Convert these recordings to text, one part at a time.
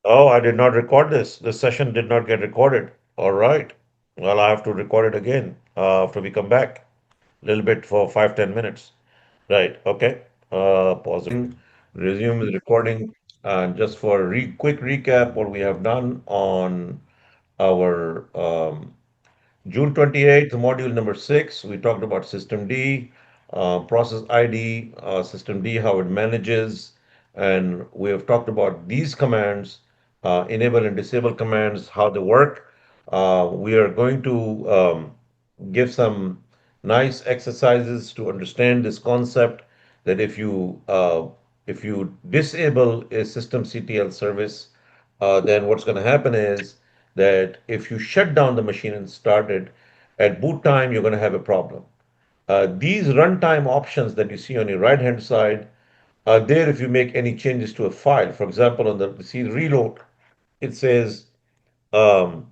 Oh, I did not record this. The session did not get recorded. All right. Well, I have to record it again after we come back. A little bit for 5, 10 minutes. Right. Okay. Pausing. Resume the recording. And just for a quick recap, what we have done on our June 28th, module number 6, we talked about System D, process ID, System D, how it manages, and we have talked about these commands, enable and disable commands, how they work. We are going to give some nice exercises to understand this concept that if you disable a system CTL service, then what's going to happen is that if you shut down the machine and start it, at boot time, you're going to have a problem. These runtime options that you see on your right-hand side are there if you make any changes to a file. For example, on the see reload, it says um,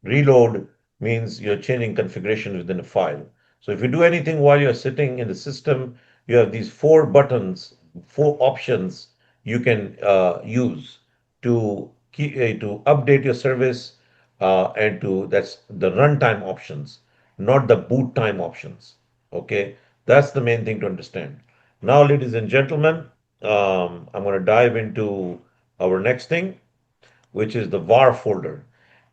reload means you're changing configuration within a file. So if you do anything while you're sitting in the system, you have these four buttons, four options you can use to update your service and to that's the runtime options, not the boot time options. Okay, that's the main thing to understand. Now, ladies and gentlemen, I'm going to dive into our next thing, which is the var folder.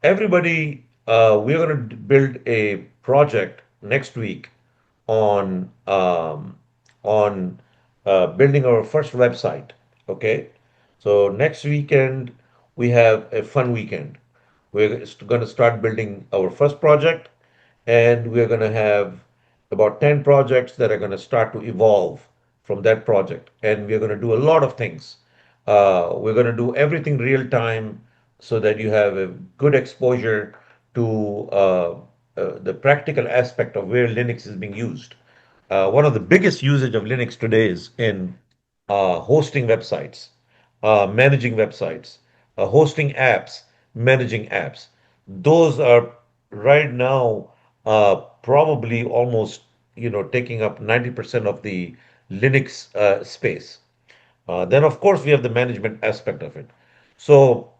Everybody, we're going to build a project next week on building our first website. Okay, so next weekend we have a fun weekend. We're going to start building our first project, and we're going to have about 10 projects that are going to start to evolve from that project. And we're going to do a lot of things. We're going to do everything real time so that you have a good exposure to the practical aspect of where Linux is being used. One of the biggest usage of Linux today is in hosting websites, managing websites, hosting apps, managing apps. Those are right now probably almost taking up 90% of the Linux space. Then of course we have the management aspect of it. So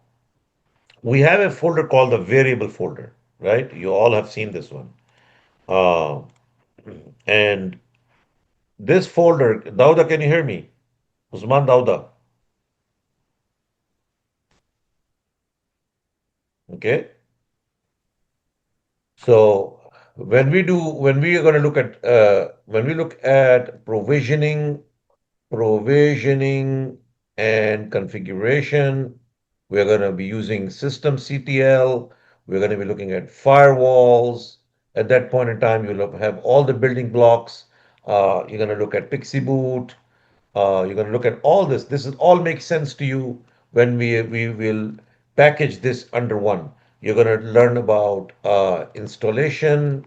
we have a folder called the variable folder, right? You all have seen this one. Uh, and this folder, Dauda, can you hear me? Usman Dauda. Okay. So when we are going to look at when we look at provisioning and configuration, we're going to be using system CTL. We're going to be looking at firewalls. At that point in time, you'll have all the building blocks. You're going to look at Pixie Boot. You're going to look at all this. This is all makes sense to you when we will package this under one. You're going to learn about installation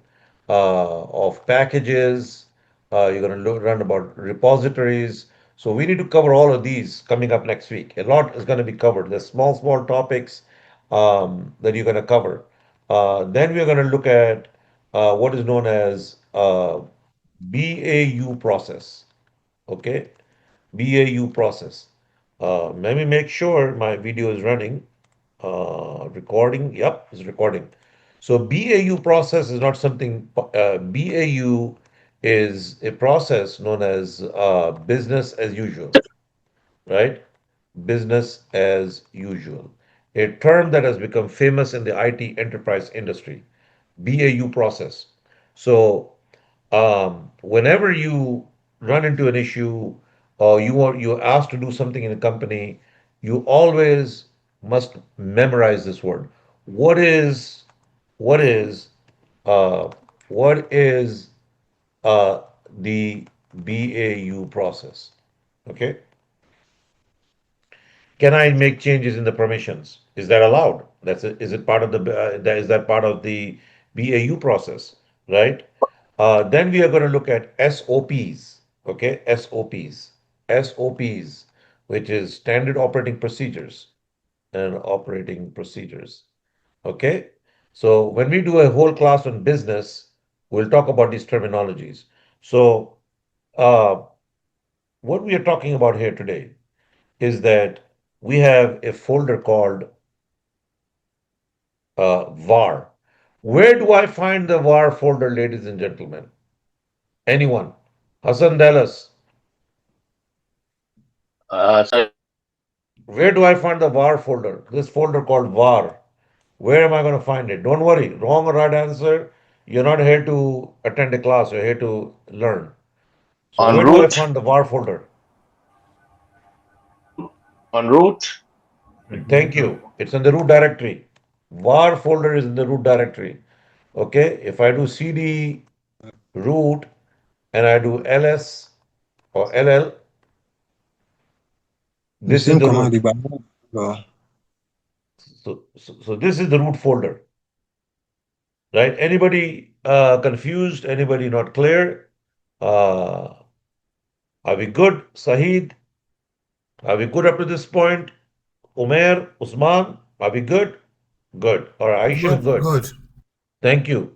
of packages. You're going to learn about repositories. So we need to cover all of these coming up next week. A lot is going to be covered. There's small topics that you're going to cover. Then we're going to look at what is known as BAU process. Okay, BAU process. Let me make sure my video is running. Recording. Yep, it's recording. So BAU process is not something. BAU is a process known as business as usual, right? Business as usual, a term that has become famous in the IT enterprise industry. BAU process. So whenever you run into an issue or you're asked to do something in a company, you always must memorize this word. What is what is uh, what is uh, the BAU process? Okay. Can I make changes in the permissions? Is that allowed? Is it part of is that part of the BAU process, right? Then we are going to look at SOPs, okay? SOPs, which is standard operating procedures and operating procedures, okay? So when we do a whole class on business, we'll talk about these terminologies. So uh, what we are talking about here today is that we have a folder called var. Where do I find the var folder, ladies and gentlemen? Anyone? Hassan Dallas. Sorry. Where do I find the var folder? This folder called var. Where am I going to find it? Don't worry. Wrong or right answer. You're not here to attend a class. You're here to learn. So On where do I root, find the var folder? on root. Thank you. It's in the root directory. Var folder is in the root directory. Okay. If I do cd root and I do ls or ll, The this is same the command, root. uh, So this is the root folder, right? Anybody confused? Anybody not clear? Uh, are we good? Sahid, are we good up to this point? Umair, Usman, are we good? Good. Or Aisha, Good, good. good. Thank you.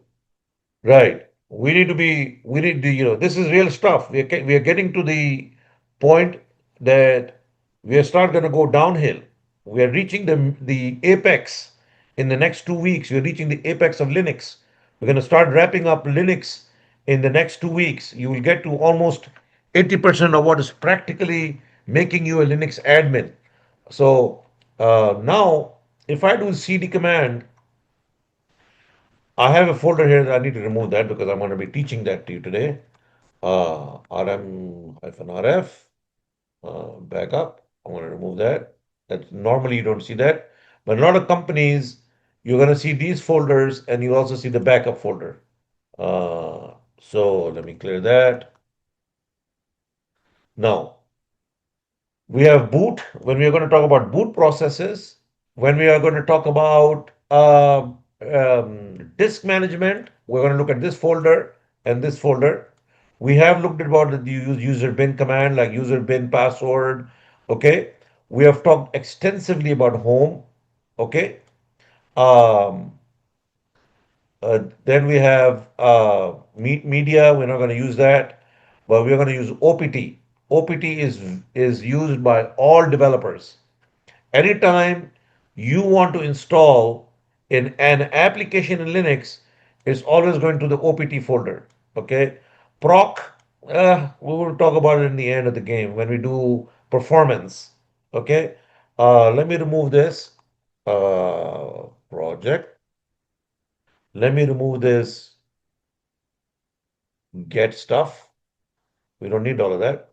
Right. We need to, this is real stuff. We are getting to the point that we are start going to go downhill. We are reaching the apex in the next 2 weeks. We're reaching the apex of Linux. We're going to start wrapping up Linux in the next 2 weeks. You will get to almost 80% of what is practically making you a Linux admin. So now, if I do cd command, I have a folder here that I need to remove that because I'm going to be teaching that to you today. RM-RF, backup. I want to remove that. That normally you don't see that. But a lot of companies, you're going to see these folders and you also see the backup folder. So let me clear that. Now, we have boot. When we are going to talk about boot processes, when we are going to talk about disk management, we're going to look at this folder and this folder. We have looked at about the user bin command, like user bin password. Okay. We have talked extensively about home. Okay. Um, then we have media. We're not going to use that, but we're going to use OPT. OPT is used by all developers. Anytime you want to install in an application in Linux, it's always going to the OPT folder. Okay, proc. We will talk about it in the end of the game when we do performance. Okay, let me remove this project. Let me remove this get stuff. We don't need all of that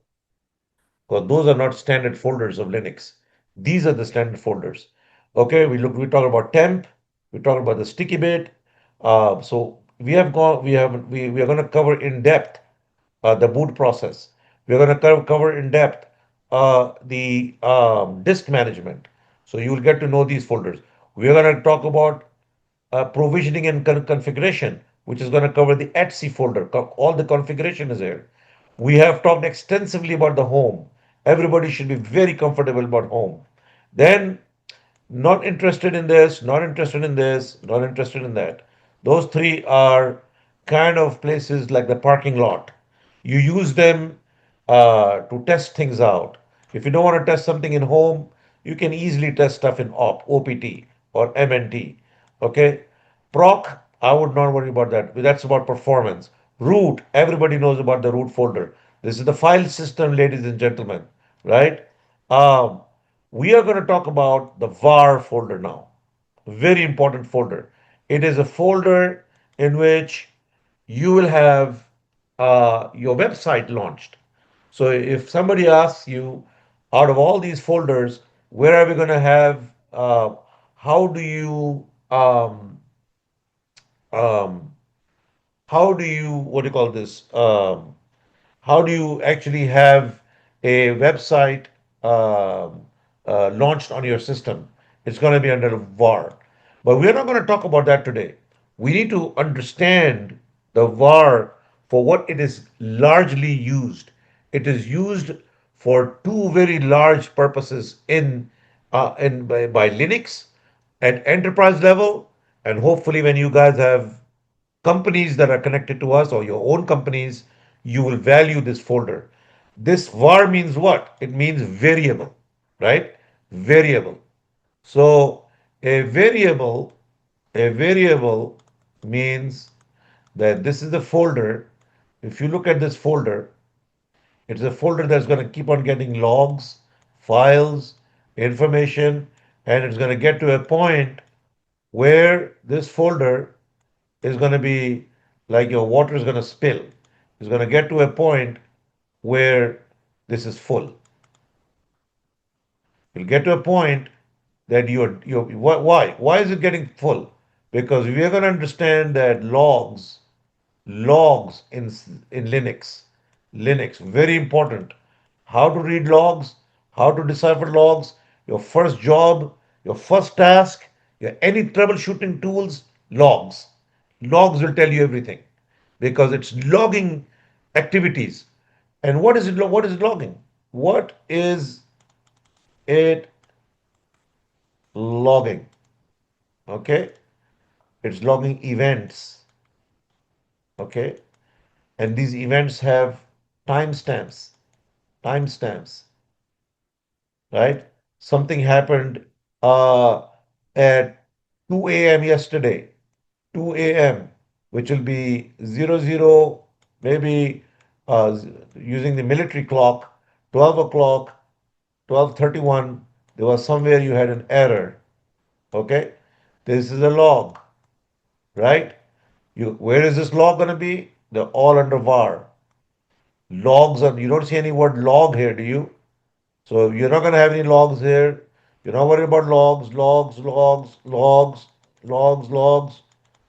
because those are not standard folders of Linux. These are the standard folders. Okay, we talk about temp, we talk about the sticky bit. So we have gone we are going to cover in depth the boot process. We're going to cover in depth the disk management. So you will get to know these folders. We are going to talk about provisioning and configuration, which is going to cover the etc folder. All the configuration is here. We have talked extensively about the home. Everybody should be very comfortable about home. Then, not interested in this, not interested in this, not interested in that. Those three are kind of places like the parking lot. You use them to test things out. If you don't want to test something in home, you can easily test stuff in OPT or MNT. Okay. Proc, I would not worry about that. That's about performance. Root, everybody knows about the root folder. This is the file system, ladies and gentlemen, right? Um, we are going to talk about the var folder now. Very important folder. It is a folder in which you will have your website launched. So if somebody asks you, out of all these folders, where are we going to have, how do you, um, how do you, what do you call this? How do you actually have a website launched on your system? It's going to be under var. But we're not going to talk about that today. We need to understand the var for what it is largely used. It is used for two very large purposes by Linux at enterprise level, and hopefully when you guys have companies that are connected to us or your own companies, you will value this folder. This var means what? It means variable, right? variable. So a variable, a variable means that this is the folder. If you look at this folder, it's a folder that's going to keep on getting logs, files, information, and it's going to get to a point where this folder is going to be like your water is going to spill. It's going to get to a point where this is full. You'll get to a point that why is it getting full? Because we are going to understand that logs in Linux very important. How to read logs, how to decipher logs, your first job, your first task, your any troubleshooting tools, logs will tell you everything because it's logging activities. And what is logging? What is it logging? Okay, it's logging events. Okay, and these events have timestamps timestamps, right? Something happened uh, at 2 a.m. yesterday, 2 a.m., which will be 00, maybe using the military clock, 12 o'clock, 12:31, there was somewhere you had an error, okay? This is a log, right? Where is this log going to be? They're all under var. You don't see any word log here, do you? So you're not going to have any logs here. You're not worried about logs.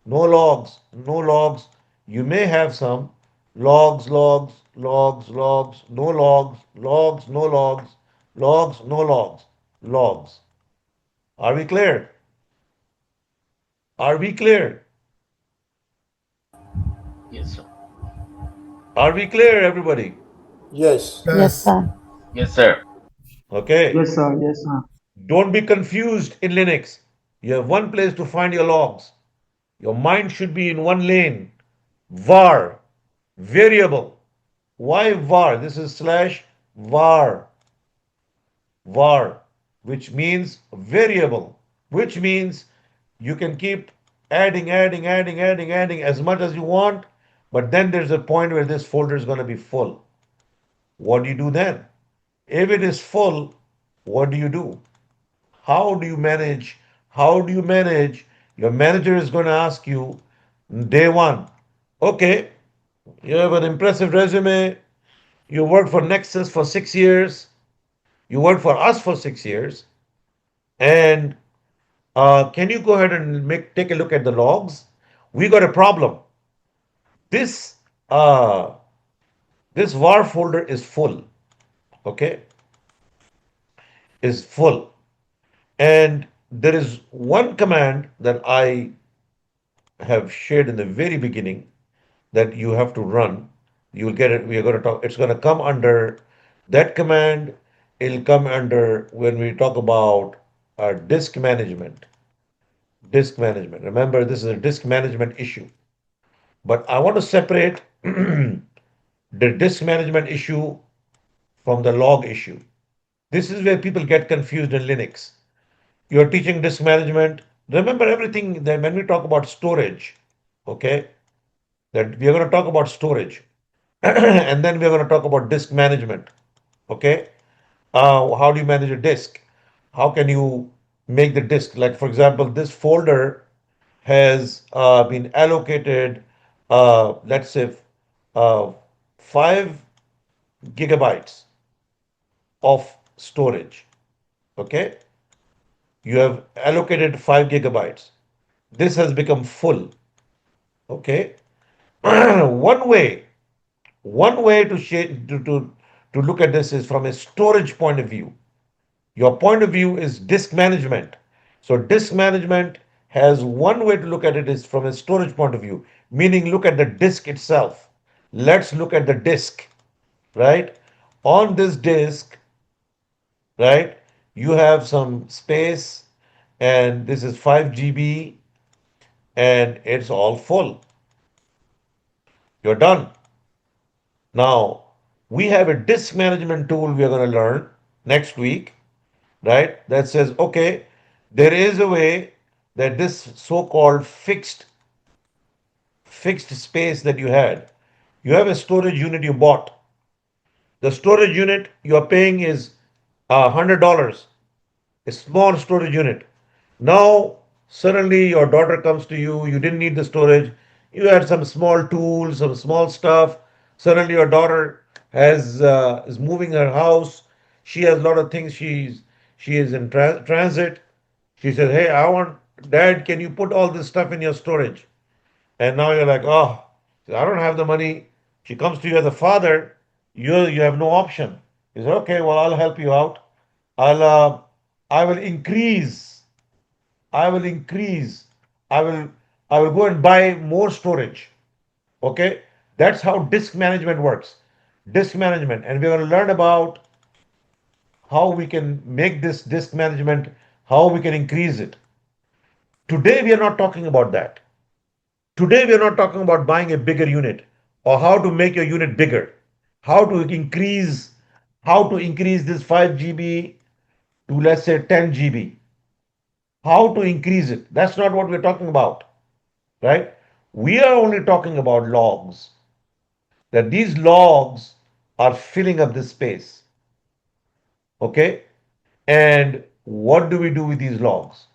No logs, no logs. You may have some no logs. Are we clear? Are we clear? Yes, sir. Are we clear, everybody? Yes. Yes, Yes. sir. Yes, sir. Okay. Yes, sir. Yes, sir. Don't be confused in Linux. You have one place to find your logs. Your mind should be in one lane. var, variable. Why var? This is slash var, which means variable, which means you can keep adding as much as you want, but then there's a point where this folder is going to be full. What do you do then? If it is full, what do you do? How do you manage? How do you manage? Your manager is going to ask you day one, okay, you have an impressive resume. You worked for Nexus for 6 years. You worked for us for 6 years. And can you go ahead and take a look at the logs? We got a problem. This uh, this var folder is full. Okay, is full. And there is one command that I have shared in the very beginning that you have to run. You will get it. We are going to talk. It's going to come under that command. It'll come under when we talk about disk management. Disk management. Remember, this is a disk management issue. But I want to separate the disk management issue from the log issue. This is where people get confused in Linux. You're teaching disk management. Remember everything that when we talk about storage, okay, that we are going to talk about storage. And then we're going to talk about disk management. Okay, how do you manage a disk? How can you make the disk? Like for example, this folder has been allocated, let's say, 5 gigabytes of storage. Okay, you have allocated 5 gigabytes. This has become full. Okay, one way one way to look at this is from a storage point of view. Your point of view is disk management. So disk management has one way to look at it is from a storage point of view, meaning look at the disk itself. Let's look at the disk, right? On this disk, right, you have some space and this is 5 GB and it's all full. You're done. Now, we have a disk management tool we are going to learn next week right? That says, okay, there is a way that this so-called fixed space that you have a storage unit you bought. The storage unit you are paying is $100, a small storage unit. Now, suddenly your daughter comes to you, you didn't need the storage, you had some small tools, some small stuff. Suddenly, your daughter is moving her house. She has a lot of things. She is in transit. She says, "Hey, I want Dad. Can you put all this stuff in your storage?" And now you're like, "Oh, I don't have the money." She comes to you as a father. You have no option. You say, "Okay, well, I'll help you out. I'll I will increase. I will increase. I will I will go and buy more storage." Okay, that's how disk management works. Disk management, and we're going to learn about how we can make this disk management, how we can increase it. Today, we are not talking about that. Today, we are not talking about buying a bigger unit or how to make your unit bigger, how to increase, how to increase this 5 GB to, let's say, 10 GB, how to increase it. That's not what we're talking about, right? We are only talking about logs, that these logs are filling up this space, okay? And what do we do with these logs?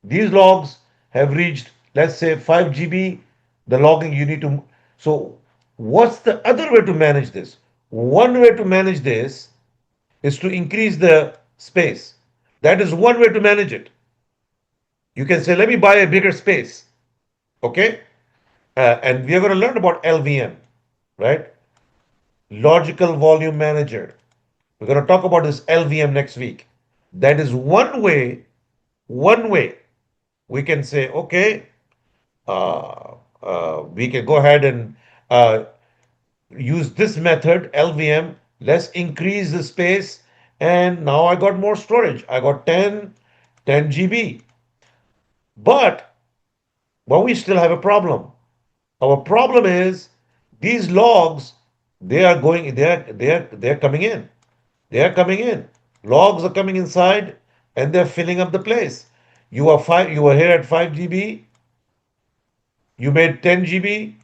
These logs have reached, let's say, 5 GB, the logging you need to. So, what's the other way to manage this? One way to manage this is to increase the space. That is one way to manage it. You can say, let me buy a bigger space, okay? And we are going to learn about LVM, right? Logical Volume Manager. We're going to talk about this LVM next week. That is one way we can say, okay, we can go ahead and uh, use this method, LVM. Let's increase the space. And now I got more storage. I got 10 GB. But, but we still have a problem. Our problem is these logs, they're coming in. They are coming in. Logs are coming inside and they're filling up the place. You were here at 5 GB, you made 10 GB,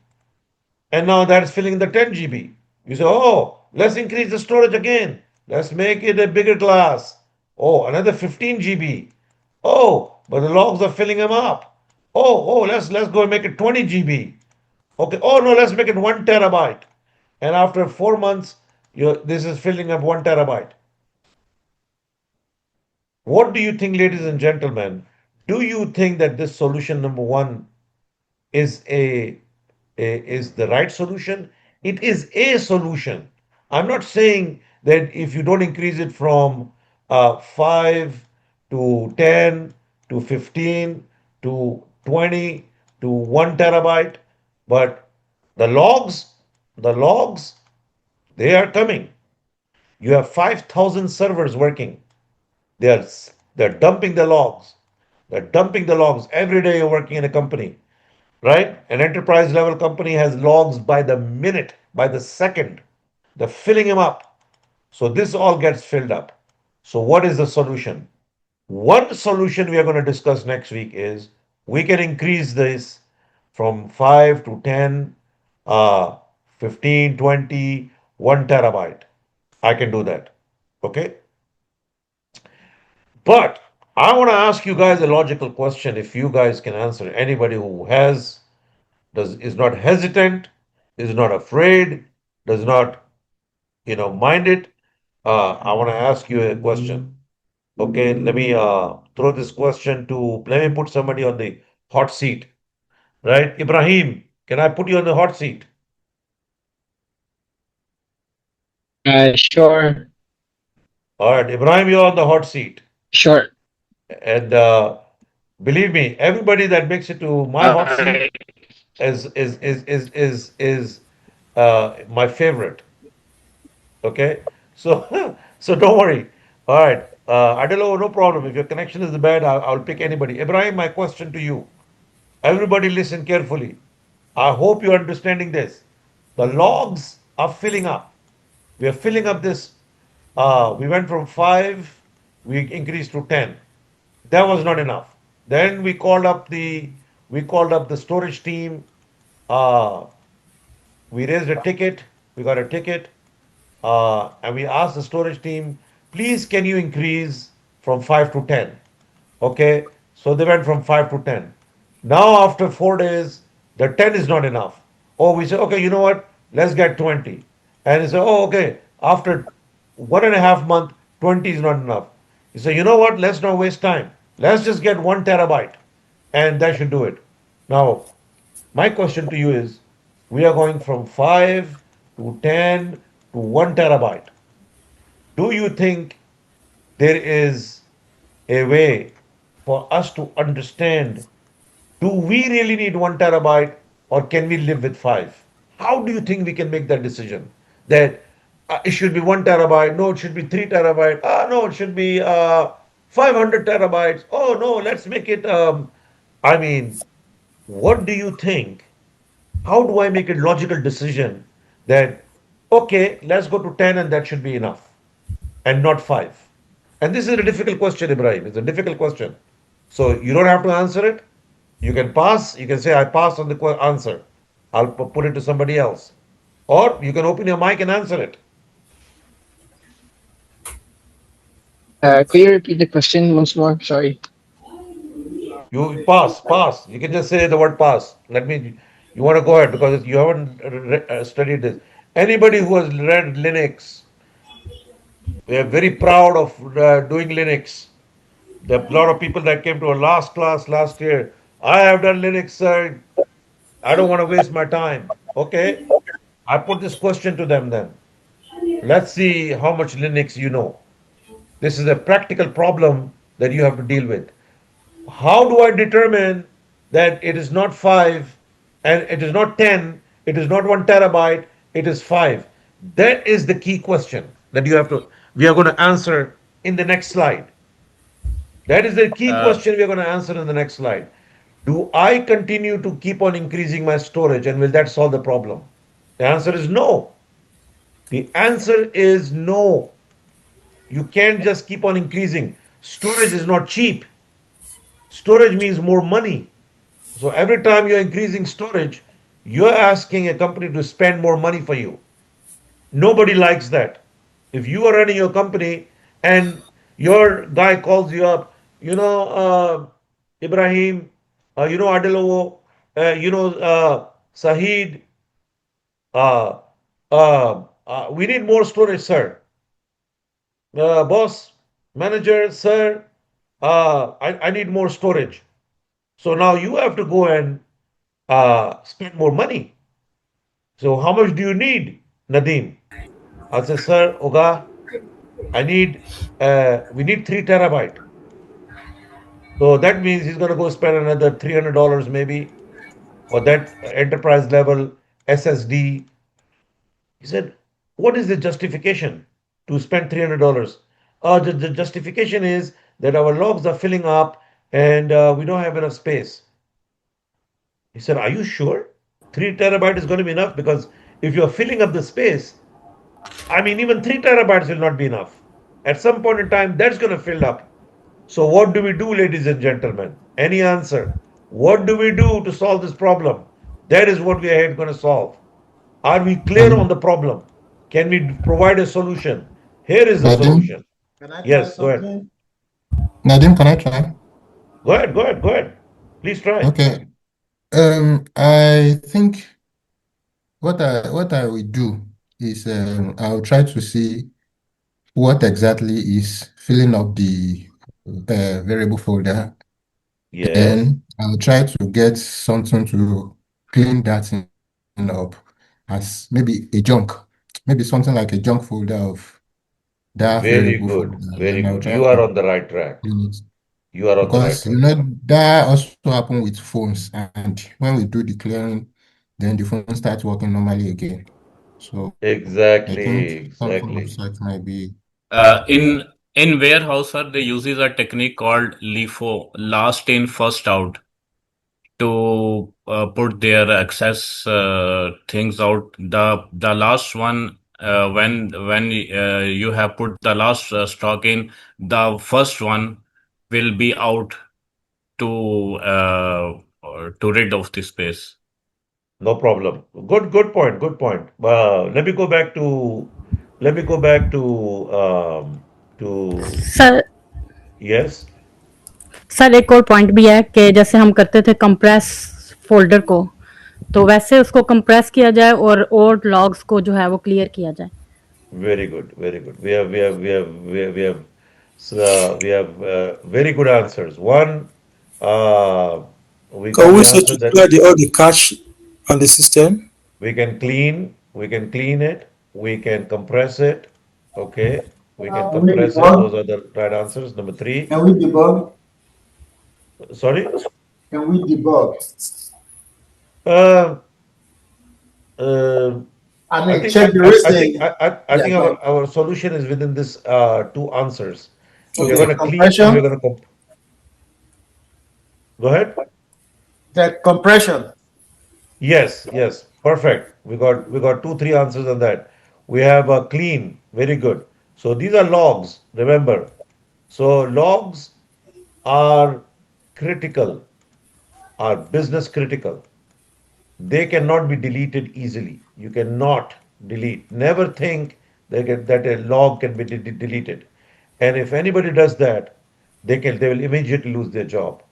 and now that's filling the 10 GB. You say, oh, let's increase the storage again. Let's make it a bigger class. Oh, another 15 GB. Oh, but the logs are filling them up. Oh, let's go and make it 20 GB. Okay. Oh no, let's make it 1 TB. And after 4 months, this is filling up 1 TB. What do you think, ladies and gentlemen? Do you think that this solution number one is is the right solution? It is a solution. I'm not saying that if you don't increase it from 5 to 10 to 15 to 20 to 1 TB, but the logs, the logs, they are coming. You have 5,000 servers working. They're they're dumping the logs. They're dumping the logs every day. You're working in a company, right? An enterprise level company has logs by the minute, by the second. They're filling them up. So this all gets filled up. So what is the solution? One solution we are going to discuss next week is we can increase this from 5 to 10, uh, 15, 20, 1 TB. I can do that. Okay. But I want to ask you guys a logical question if you guys can answer. Anybody who is not hesitant, is not afraid, does not, mind it. I want to ask you a question. Okay, let me throw this question to, let me put somebody on the hot seat, right? Ibrahim, can I put you on the hot seat? Sure, All right, Ibrahim, you're on the hot seat. sure. And believe me, everybody that makes it to my hot seat Alright. is my favorite. Okay, so so don't worry. All right, Adelo, no problem. If your connection is bad, I'll pick anybody. Ibrahim, my question to you. Everybody, listen carefully. I hope you're understanding this. The logs are filling up. We are filling up this. We went from 5 We increased to 10. That was not enough. Then we called up the storage team. Uh, we raised a ticket. We got a ticket, and we asked the storage team, please, can you increase from 5 to 10? Okay, so they went from 5 to 10. Now, after 4 days, the 10 is not enough. Oh, we said, okay, you know what? Let's get 20. And he said, oh, okay, after 1.5 months, 20 is not enough. He said, you know what? Let's not waste time. Let's just get 1 terabyte, and that should do it. Now, my question to you is, we are going from 5 to 10 to 1 terabyte. Do you think there is a way for us to understand, do we really need 1 terabyte or can we live with five? How do you think we can make that decision? That it should be 1 terabyte, no, it should be 3 terabyte, no, it should be 500 terabytes, oh no, let's make it. I mean, what do you think? How do I make a logical decision that, okay, let's go to 10 and that should be enough and not five? And this is a difficult question, Ibrahim. It's a difficult question. So you don't have to answer it. You can pass. You can say, I pass on the answer. I'll put it to somebody else. Or you can open your mic and answer it. Could you repeat the question once more? Sorry. You pass. You can just say the word pass. You want to go ahead because you haven't studied this. Anybody who has read Linux, we are very proud of doing Linux. There are a lot of people that came to our last class last year. I have done Linux, sir. I don't want to waste my time. Okay, I put this question to them then. Let's see how much Linux you know. This is a practical problem that you have to deal with. How do I determine that it is not 5 and it is not 10, it is not 1 terabyte, it is 5? That is the key question that we are going to answer in the next slide. That is the key Uh, question we are going to answer in the next slide. Do I continue to keep on increasing my storage and will that solve the problem? The answer is no. The answer is no. You can't just keep on increasing. Storage is not cheap. Storage means more money. So every time you're increasing storage, you're asking a company to spend more money for you. Nobody likes that. If you are running your company and your guy calls you up, Ibrahim, Adelowo, Sahid, uh, we need more storage, sir. Boss, manager, sir, I need more storage. So now you have to go and spend more money. So how much do you need, Nadeem? I'll say, sir, Oga, we need 3 terabyte. So that means he's going to go spend another $300 maybe for that enterprise level SSD. He said, what is the justification to spend $300? The justification is that our logs are filling up and we don't have enough space. He said, are you sure? 3 terabyte is going to be enough because if you're filling up the space, I mean, even 3 terabytes will not be enough. At some point in time, that's going to fill up. So, what do we do, ladies and gentlemen? Any answer? What do we do to solve this problem? That is what we are going to solve. Are we clear on Nadim, the problem? Can we provide a solution? Here is the Nadim, solution. Can I try Yes, go ahead. something? Nadim, can I try? Go ahead. Please try. Okay. I think what I will do is I'll try to see what exactly is filling up the variable folder. Yes. Then I'll try to get something to clean that thing up as maybe a junk, maybe something like a junk folder of that Very variable good. folder. Very Then I'll good. try You are to on the right track. clean it. You are on the right Because track. that also happen with phones, and when we do the clearing, then the phone starts working normally again. So I think something of Exactly. such might be in warehouse, sir, they uses a technique called LIFO, last in, first out, to put their excess things out. The last one when you have put the last stock in, the first one will be out to rid of the space. No problem. Good point. Good point. Let me go back to sir yes. Sir एक और point भी है कि जैसे हम करते थे compress folder को, तो वैसे उसको कंप्रेस किया जाए और लॉग्स को जो है वो क्लियर किया जाए. Very good. Very good. We have very good answers. One, uh, we got Can we the say answer to that clear all the cache on the system? we can clean it, we can compress it. Okay, we can Can we compress it. Those debug? are the right answers. Number three. Can we debug? Sorry. Can we debug? Uh, uh, I I mean, think check the recent. I Yeah, think go ahead. our solution is within this two answers. We are Okay, going to clean and we're compression. going to go ahead. That compression. Yes, yes, perfect. We got two, three answers on that. We have a clean, very good. So these are logs, remember. So logs are critical, are business critical. They cannot be deleted easily. You cannot delete. Never think that a log can be deleted. And if anybody does that, they will immediately lose their job.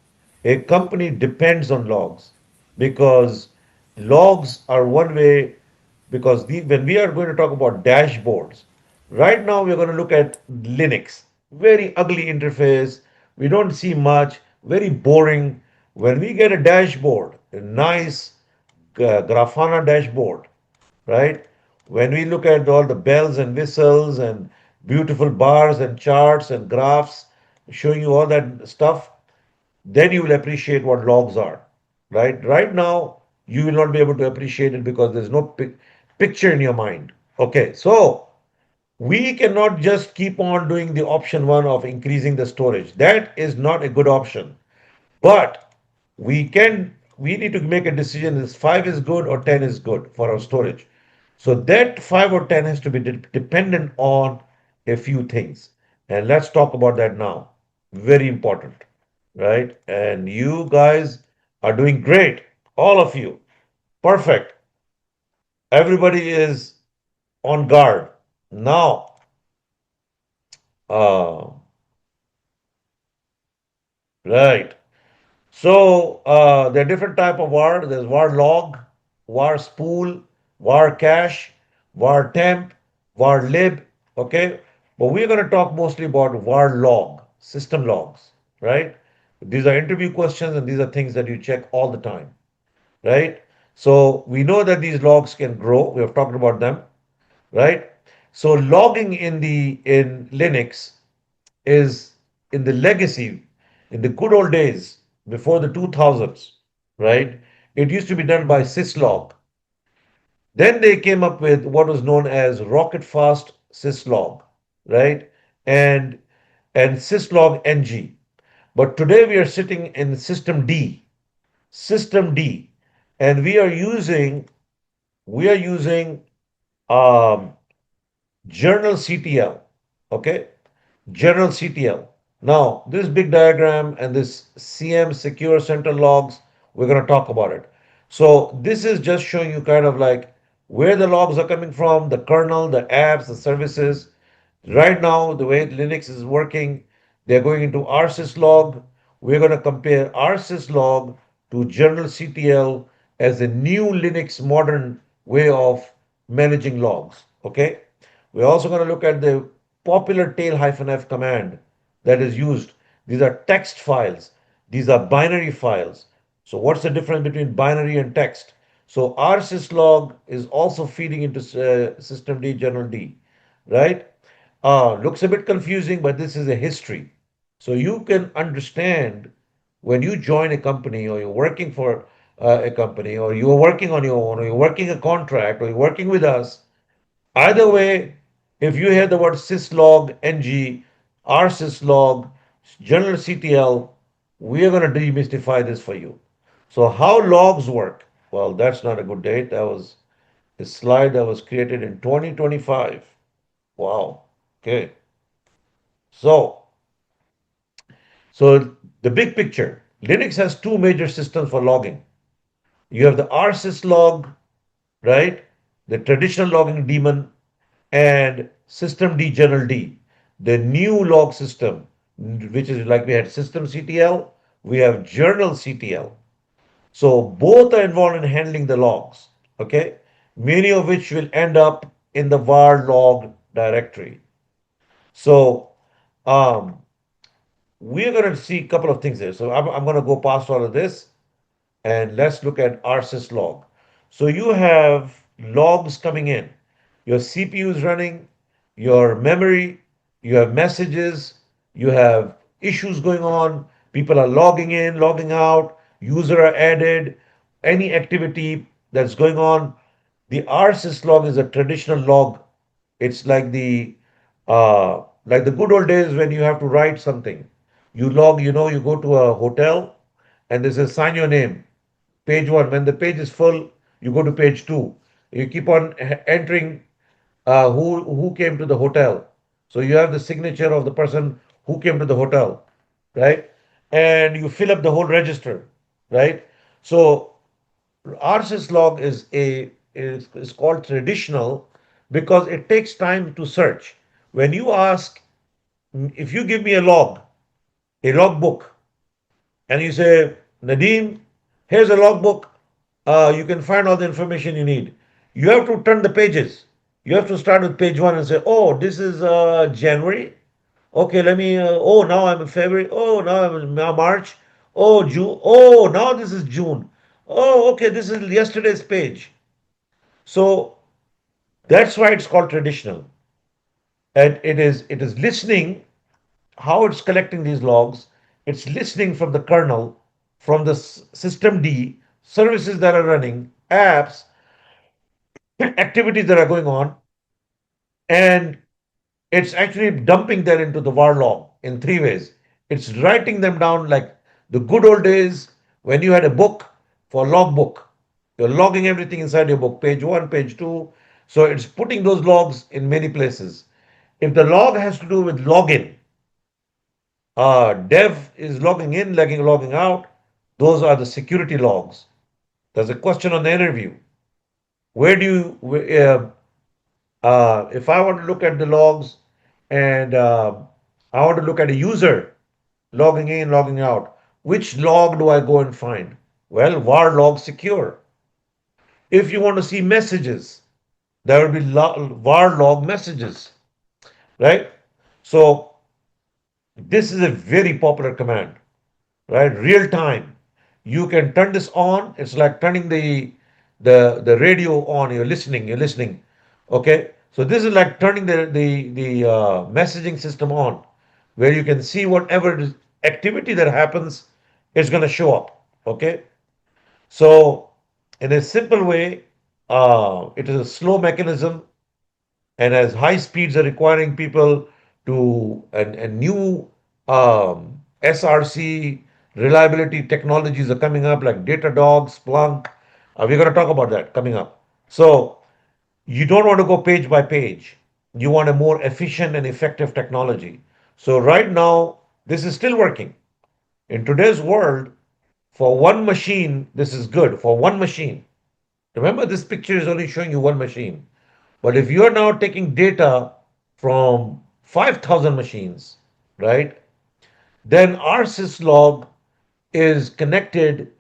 A company depends on logs because logs are one way. Because when we are going to talk about dashboards, right now we're going to look at Linux. Very ugly interface. We don't see much. Very boring. When we get a dashboard, a nice Grafana dashboard, right? When we look at all the bells and whistles and beautiful bars and charts and graphs showing you all that stuff, then you will appreciate what logs are, right? Right now, you will not be able to appreciate it because there's no picture in your mind. Okay, so we cannot just keep on doing the option one of increasing the storage. That is not a good option. But we need to make a decision is 5 is good or 10 is good for our storage. So that 5 or 10 has to be dependent on a few things. And let's talk about that now. Very important, right? And you guys are doing great. All of you. Perfect. Everybody is on guard. Now, uh, right. So there are different type of var. There's var log, var spool, var cache, var temp, var lib. Okay, but we're going to talk mostly about var log, system logs, right? These are interview questions and these are things that you check all the time, right? So we know that these logs can grow. We have talked about them, right? So logging in Linux is in the legacy, in the good old days before the 2000s, right? It used to be done by syslog. Then they came up with what was known as rocket fast syslog, right? And syslog ng. But today we are sitting in system D, and we are using um, journal CTL, okay? General CTL. Now, this big diagram and this CM secure central logs, we're going to talk about it. So this is just showing you kind of like where the logs are coming from, the kernel, the apps, the services. Right now, the way Linux is working, they're going into rsyslog. We're going to compare rsyslog to general CTL as a new Linux modern way of managing logs. Okay. We're also going to look at the popular tail-f command that is used. These are text files. These are binary files. So what's the difference between binary and text? So rsyslog is also feeding into system D, general D, right? Looks a bit confusing, but this is a history. So you can understand when you join a company or you're working for a company or you're working on your own or you're working a contract or you're working with us. Either way, if you hear the word syslog, ng, rsyslog, general CTL, we are going to demystify this for you. So how logs work? Well, that's not a good date. That was a slide that was created in 2025. Wow. Okay. So, so the big picture, Linux has two major systems for logging. You have the rsyslog, right? The traditional logging daemon, and systemd general D, the new log system, which is like we had systemctl, we have journalctl. So both are involved in handling the logs, okay? Many of which will end up in the var log directory. So um, we're going to see a couple of things here. So I'm going to go past all of this and let's look at rsyslog. So you have logs coming in. Your CPU is running, your memory, you have messages, you have issues going on, people are logging in, logging out, user are added, any activity that's going on. The rsyslog is a traditional log. It's like the good old days when you have to write something. You log, you go to a hotel and they say sign your name. Page one. When the page is full, you go to page two. You keep on entering who came to the hotel. So you have the signature of the person who came to the hotel, right? And you fill up the whole register, right? So rsyslog is called traditional because it takes time to search. When you ask, if you give me a logbook, and you say, Nadeem, here's a logbook. You can find all the information you need. You have to turn the pages. You have to start with page one and say, oh, this is January. Okay, oh, now I'm in February. Oh, now I'm in March. Oh, June. Oh, now this is June. Oh, okay, this is yesterday's page. So that's why it's called traditional. And it is listening how it's collecting these logs. It's listening from the kernel, from the systemd, services that are running, apps, activities that are going on, and it's actually dumping that into the var log in three ways. It's writing them down like the good old days when you had a book for logbook. You're logging everything inside your book, page one, page two. So it's putting those logs in many places. If the log has to do with login, dev is logging in, logging out. Those are the security logs. There's a question on the interview. Where do if I want to look at the logs and I want to look at a user logging in, logging out, which log do I go and find? Well, var log secure. If you want to see messages, there will be var log messages, right? So this is a very popular command, right? Real time. You can turn this on. It's like turning the radio on. You're listening. You're listening. Okay. So this is like turning the messaging system on, where you can see whatever activity that happens is going to show up. Okay. So in a simple way, it is a slow mechanism, and as high speeds are requiring people to and new SRC reliability technologies are coming up like Datadog, Splunk. We're going to talk about that coming up. So you don't want to go page by page. You want a more efficient and effective technology. So right now, this is still working. In today's world, for one machine, this is good. For one machine. Remember, this picture is only showing you one machine. But if you're now taking data from 5,000 machines, right, then rsyslog is connected.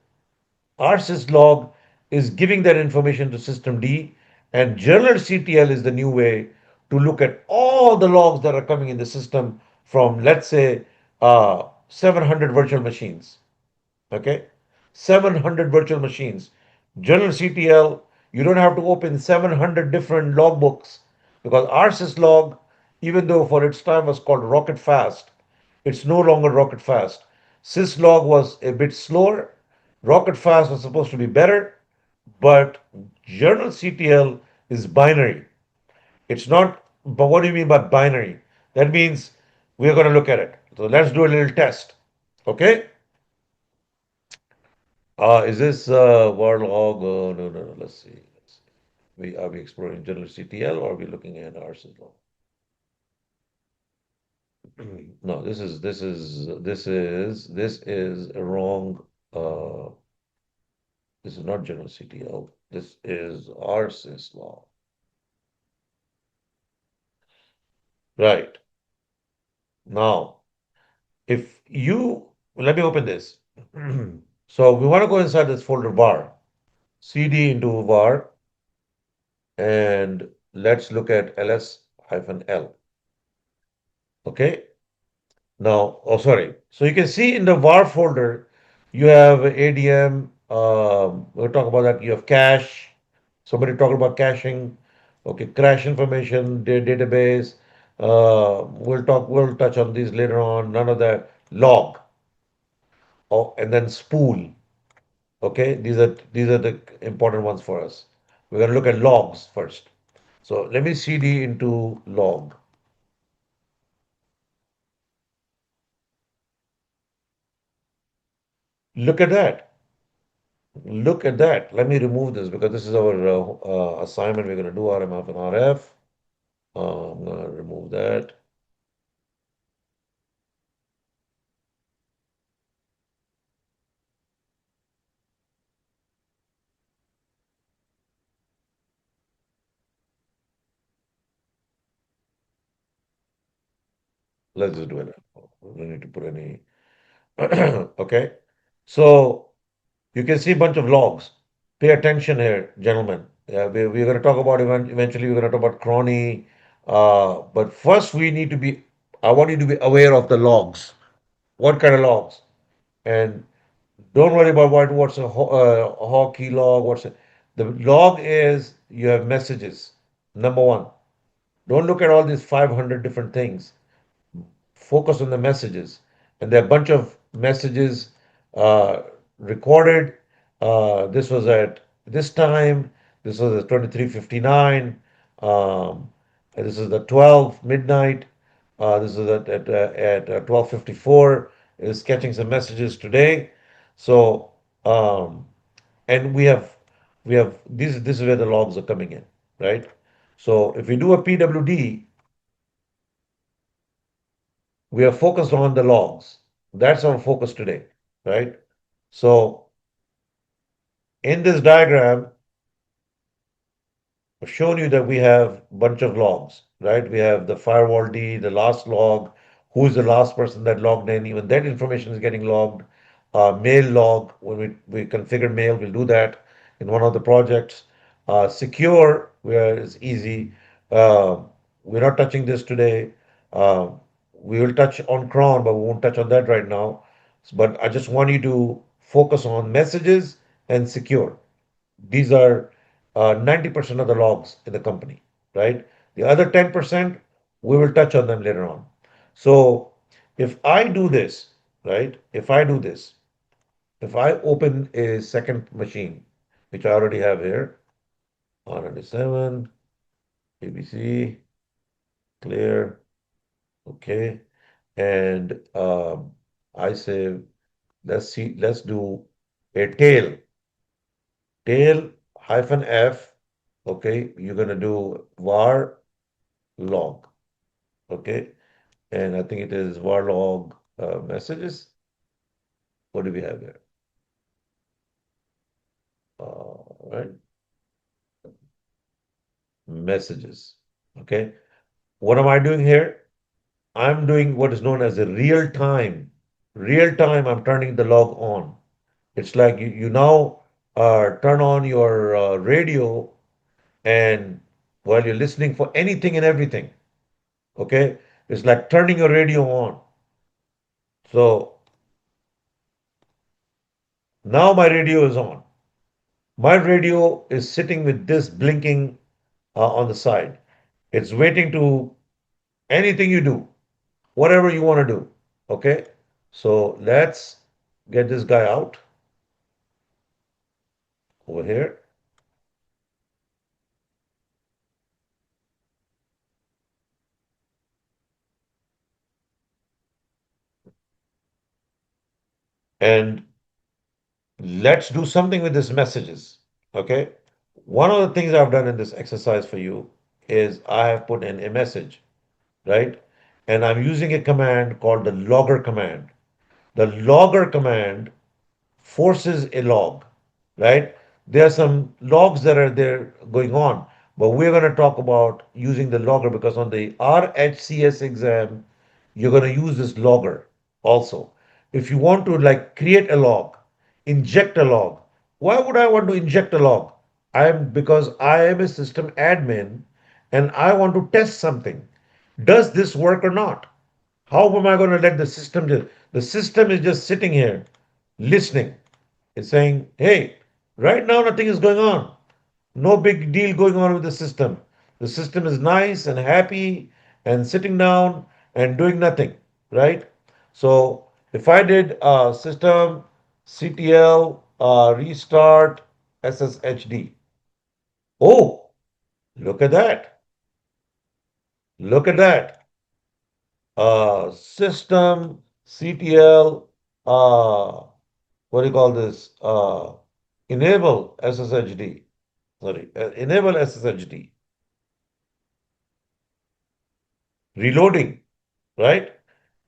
rsyslog is giving that information to systemd, and journalctl is the new way to look at all the logs that are coming in the system from, let's say, 700 virtual machines. Okay, 700 virtual machines. journalctl, you don't have to open 700 different logbooks because rsyslog, even though for its time was called rocket fast, it's no longer rocket fast. Syslog was a bit slower. Rocket fast was supposed to be better, but journalctl is binary. It's not. But what do you mean by binary? That means we're going to look at it. So let's do a little test. Okay. Is this war log? No, no, no. Let's see. Are we exploring general CTL or are we looking at RSys law? No, this is a wrong. Uh, this is not general CTL. This is RSys law. Right. Now, if you let me open this. So we want to go inside this folder var, cd into var, and let's look at ls-l. Okay. Now, oh, sorry. So you can see in the var folder, you have ADM. We'll talk about that. You have cache. Somebody talking about caching. Okay, crash information, database. We'll touch on these later on. None of that. Log. Oh, and then spool. Okay, these are the important ones for us. We're going to look at logs first. So let me cd into log. Look at that. Look at that. Let me remove this because this is our assignment. We're going to do RMF and RF. I'm going to remove that. Let's just do it. We don't need to put any. Okay. So you can see a bunch of logs. Pay attention here, gentlemen. Yeah, we're going to talk about eventually, we're going to talk about chrony. But first, I want you to be aware of the logs. What kind of logs? And don't worry about what's a hockey log. The log is you have messages. Number one, don't look at all these 500 different things. Focus on the messages. And there are a bunch of messages uh, recorded. This was at this time. This was at 23:59. And this is the 12 midnight. This is at 12:54. Is catching some messages today. So um, and we have this is where the logs are coming in, right? So if we do a PWD, we are focused on the logs. That's our focus today, right? So in this diagram, I've shown you that we have a bunch of logs, right? We have the firewall D, the last log, who is the last person that logged in, even that information is getting logged. Mail log, when we configure mail, we'll do that in one of the projects. Secure, where it's easy. Uh, we're not touching this today. Uh, we will touch on cron, but we won't touch on that right now. But I just want you to focus on messages and secure. These are 90% of the logs in the company, right? The other 10%, we will touch on them later on. So if I do this, right? If I open a second machine, which I already have here, R97, ABC, clear, okay. And I say, let's do a tail hyphen F, okay. You're going to do var log, okay. And I think it is var log messages. What do we have here? Right, messages, okay. What am I doing here? I'm doing what is known as a real time. I'm turning the log on. It's like you now turn on your radio, and while you're listening for anything and everything, okay, it's like turning your radio on. So now my radio is on. My radio is sitting with this blinking on the side. It's waiting to anything you do, whatever you want to do. Okay, so let's get this guy out over here. And let's do something with these messages. Okay, One of the things I've done in this exercise for you is I have put in a message, right? And I'm using a command called the logger command. The logger command forces a log, right? There are some logs that are there going on, but we're going to talk about using the logger because on the RHCS exam, you're going to use this logger also. If you want to like create a log, inject a log, why would I want to inject a log? I'm because I am a system admin and I want to test something. Does this work or not? How am I going to let the system just, the system is just sitting here listening. It's saying, hey, right now nothing is going on. No big deal going on with the system. The system is nice and happy and sitting down and doing nothing, right? So if I did system CTL restart SSHD, oh, look at that. Look at that. System CTL, what do you call this? Enable SSHD. Sorry, enable SSHD. Reloading, right?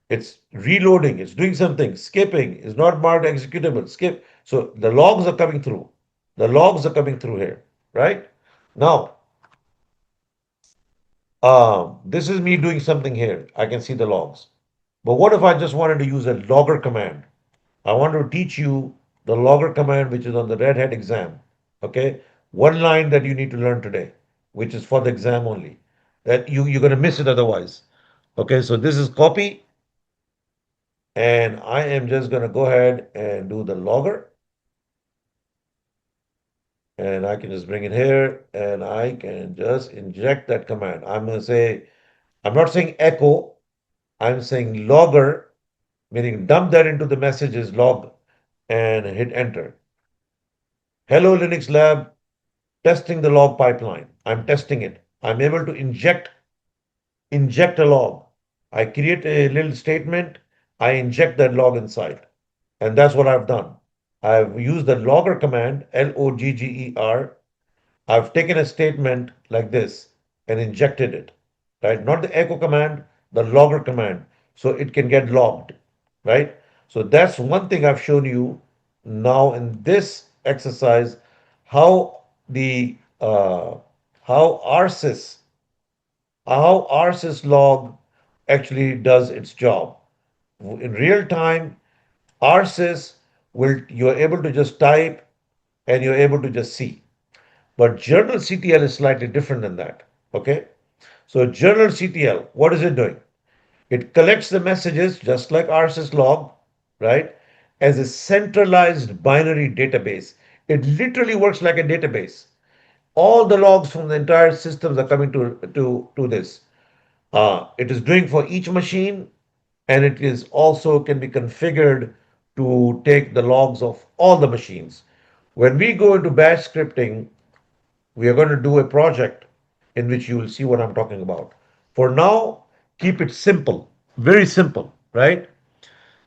It's reloading, it's doing something, skipping, is not marked executable, skip. So the logs are coming through. The logs are coming through here, right? Now, this is me doing something here. I can see the logs. But what if I just wanted to use a logger command? I want to teach you the logger command, which is on the Red Hat exam. Okay, one line that you need to learn today, which is for the exam only. That you're going to miss it otherwise. Okay, so this is copy, and I am just going to go ahead and do the logger, and I can just bring it here, and I can just inject that command. I'm going to say, I'm not saying echo, I'm saying logger, meaning dump that into the messages log and hit enter. Hello Linux Lab, testing the log pipeline. I'm testing it. I'm able to inject a log. I create a little statement, I inject that log inside. And that's what I've done. I've used the logger command, Logger. I've taken a statement like this and injected it, right? Not the echo command, the logger command, so it can get logged, right? So that's one thing I've shown you now in this exercise, how the how RSys how RSys log actually does its job. In real time, RSys will you're able to just type and you're able to just see. But journal CTL is slightly different than that. Okay. So journal CTL, what is it doing? It collects the messages just like RSys log, right? As a centralized binary database. It literally works like a database. All the logs from the entire systems are coming to this. It is doing for each machine, and it is also can be configured to take the logs of all the machines. When we go into bash scripting, we are going to do a project in which you will see what I'm talking about. For now, keep it simple, very simple, right?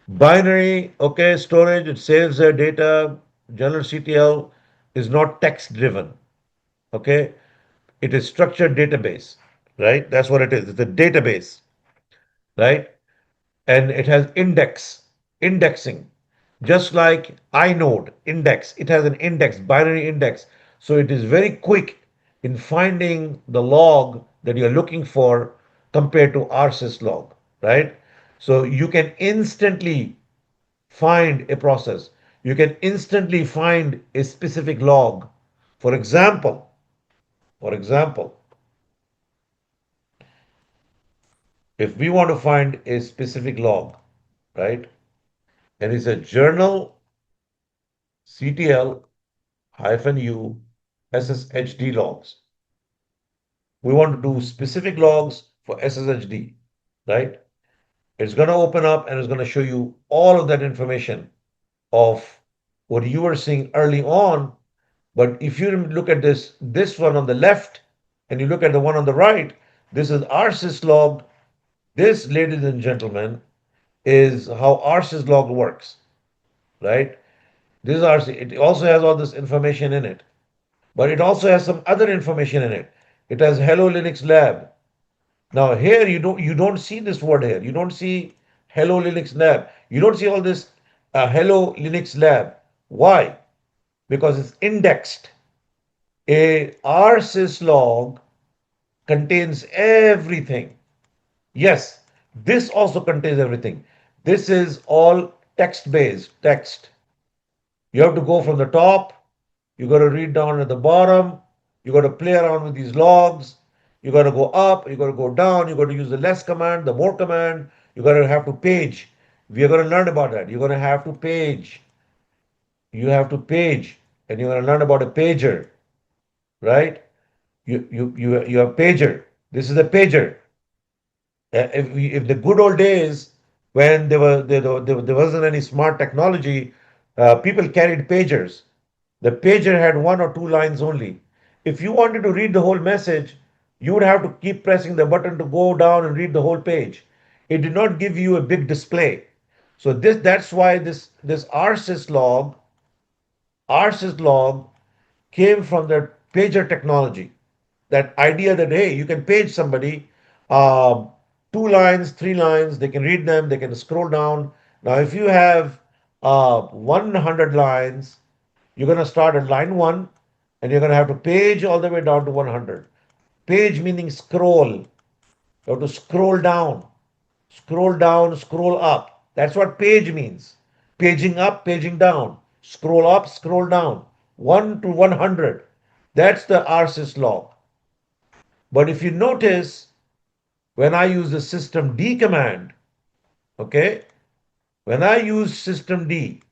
Binary, okay, storage, it saves their data. General CTL is not text driven, okay? It is structured database, right? That's what it is. It's a database, right? And it has indexing, just like inode index. It has an index, binary index. So it is very quick in finding the log that you're looking for compared to RSys log, right? So you can instantly find a process. You can instantly find a specific log. For example, for example, if we want to find a specific log, right? And it's a journal CTL -U SSHD logs. We want to do specific logs for SSHD, right? It's going to open up and it's going to show you all of that information of what you were seeing early on. But if you look at this one on the left, and you look at the one on the right, this is RSys log. This, ladies and gentlemen, is how RSys log works, right? This is RSys. It also has all this information in it. but it also has some other information in it. It has Hello Linux Lab. Now here you don't see this word here. You don't see Hello Linux Lab. You don't see all this Hello Linux Lab. Why? Because it's indexed. A rsyslog contains everything. Yes, this also contains everything. This is all text-based, text. You have to go from the top, you got to read down at the bottom, you got to play around with these logs, you got to go up, you got to go down, you got to use the less command, the more command, you got to have to page. We are going to learn about that. You're going to have to page. You have to page, and you're going to learn about a pager, right? You have pager. This is a pager. If the good old days when there wasn't any smart technology, people carried pagers. The pager had one or two lines only. If you wanted to read the whole message, you would have to keep pressing the button to go down and read the whole page. It did not give you a big display. So that's why this rsyslog came from the pager technology. That idea that hey, you can page somebody, um, 2 lines, 3 lines, they can read them, they can scroll down. Now, if you have 100 lines, you're going to start at line 1 and you're going to have to page all the way down to 100. Page meaning scroll. You have to scroll down, scroll up. That's what page means. Paging up, paging down, scroll up, scroll down, 1 to 100. That's the rsyslog. But if you notice, when I use the systemd command, okay, when I use systemd,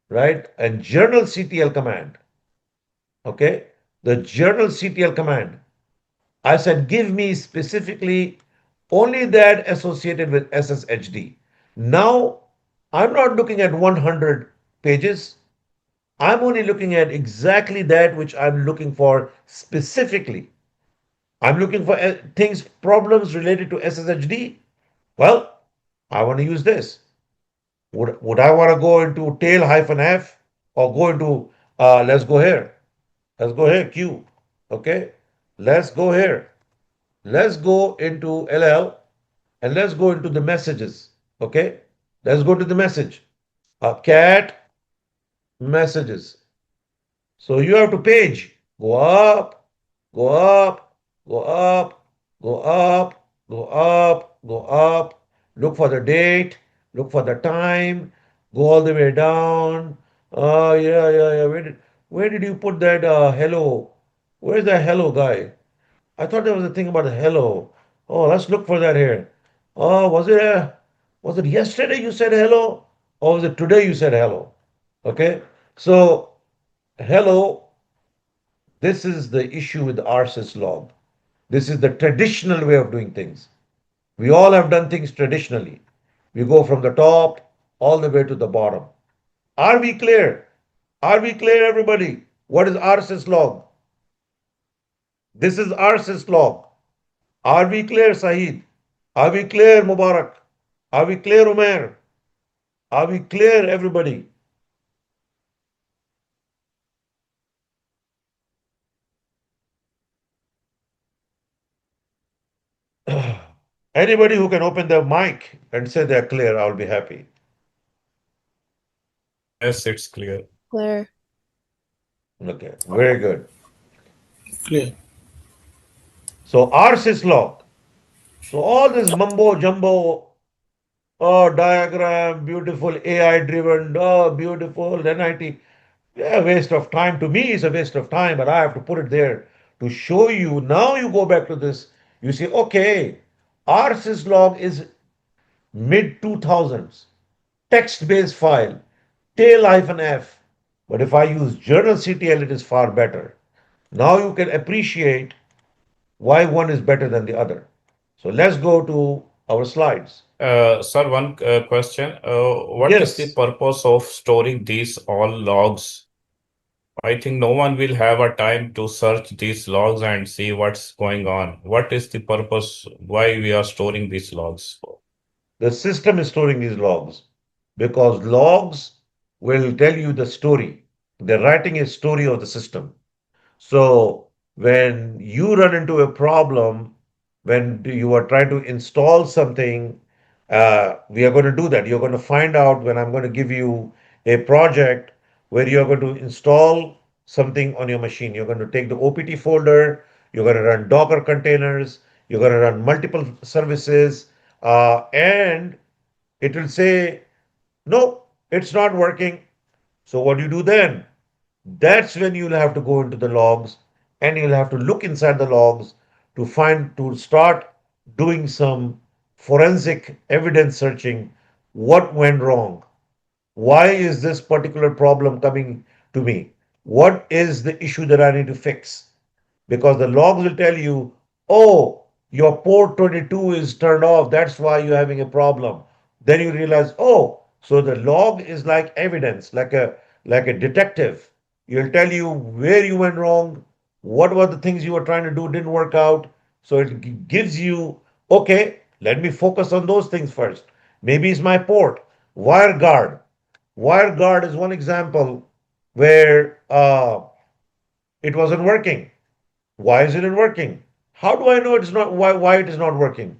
right, and journalctl command, okay, the journalctl command, I said give me specifically only that associated with SSHD. Now, I'm not looking at 100 pages. I'm only looking at exactly that which I'm looking for specifically. I'm looking for problems related to SSHD. Well, I want to use this. Would I want to go into tail-f or go into, let's go here. Let's go here, Q. Okay. Let's go here. Let's go into LL and let's go into the messages. Okay. Let's go to the message. Cat messages. So you have to page. Go up, go up, go up, go up, go up, go up. Look for the date, look for the time, go all the way down. Yeah. Where did you put that hello? Where's that hello guy? I thought there was a thing about the hello. Oh, let's look for that here. Oh, was it yesterday you said hello? Or was it today you said hello? Okay. So hello, this is the issue with rsyslog. This is the traditional way of doing things. We all have done things traditionally. We go from the top all the way to the bottom. Are we clear? Are we clear, everybody? What is rsyslog? This is rsyslog. Are we clear, Saeed? Are we clear, Mubarak? Are we clear, Umair? Are we clear, everybody? Anybody who can open their mic and say they're clear, I'll be happy. Yes, it's clear. Clear. Okay, very good. Clear. So rsyslog. So all this mumbo jumbo, oh, diagram, beautiful AI driven, oh, beautiful NIT. Yeah, waste of time. To me, it's a waste of time, but I have to put it there to show you. Now you go back to this, you say, okay, rsyslog is mid 2000s, text-based file, tail-f. But if I use journalctl, it is far better. Now you can appreciate why one is better than the other. So let's go to our slides. Sir, one question. What is the Yes. purpose of storing these all logs? I think no one will have a time to search these logs and see what's going on. What is the purpose? Why we are storing these logs? The system is storing these logs because logs will tell you the story. They're writing a story of the system. So when you run into a problem, when you are trying to install something, we are going to do that. You're going to find out when I'm going to give you a project where you're going to install something on your machine. You're going to take the OPT folder, you're going to run Docker containers, you're going to run multiple services, and it will say, no, it's not working. So what do you do then? That's when you'll have to go into the logs and you'll have to look inside the logs to start doing some forensic evidence searching. What went wrong? Why is this particular problem coming to me? What is the issue that I need to fix? Because the logs will tell you, oh, your port 22 is turned off. That's why you're having a problem. Then you realize, oh, so the log is like evidence, like a detective. You'll tell you where you went wrong, what were the things you were trying to do didn't work out. So it gives you, okay, let me focus on those things first. Maybe it's my port. WireGuard. WireGuard is one example where it wasn't working. Why is it not working? How do I know it's not why it is not working?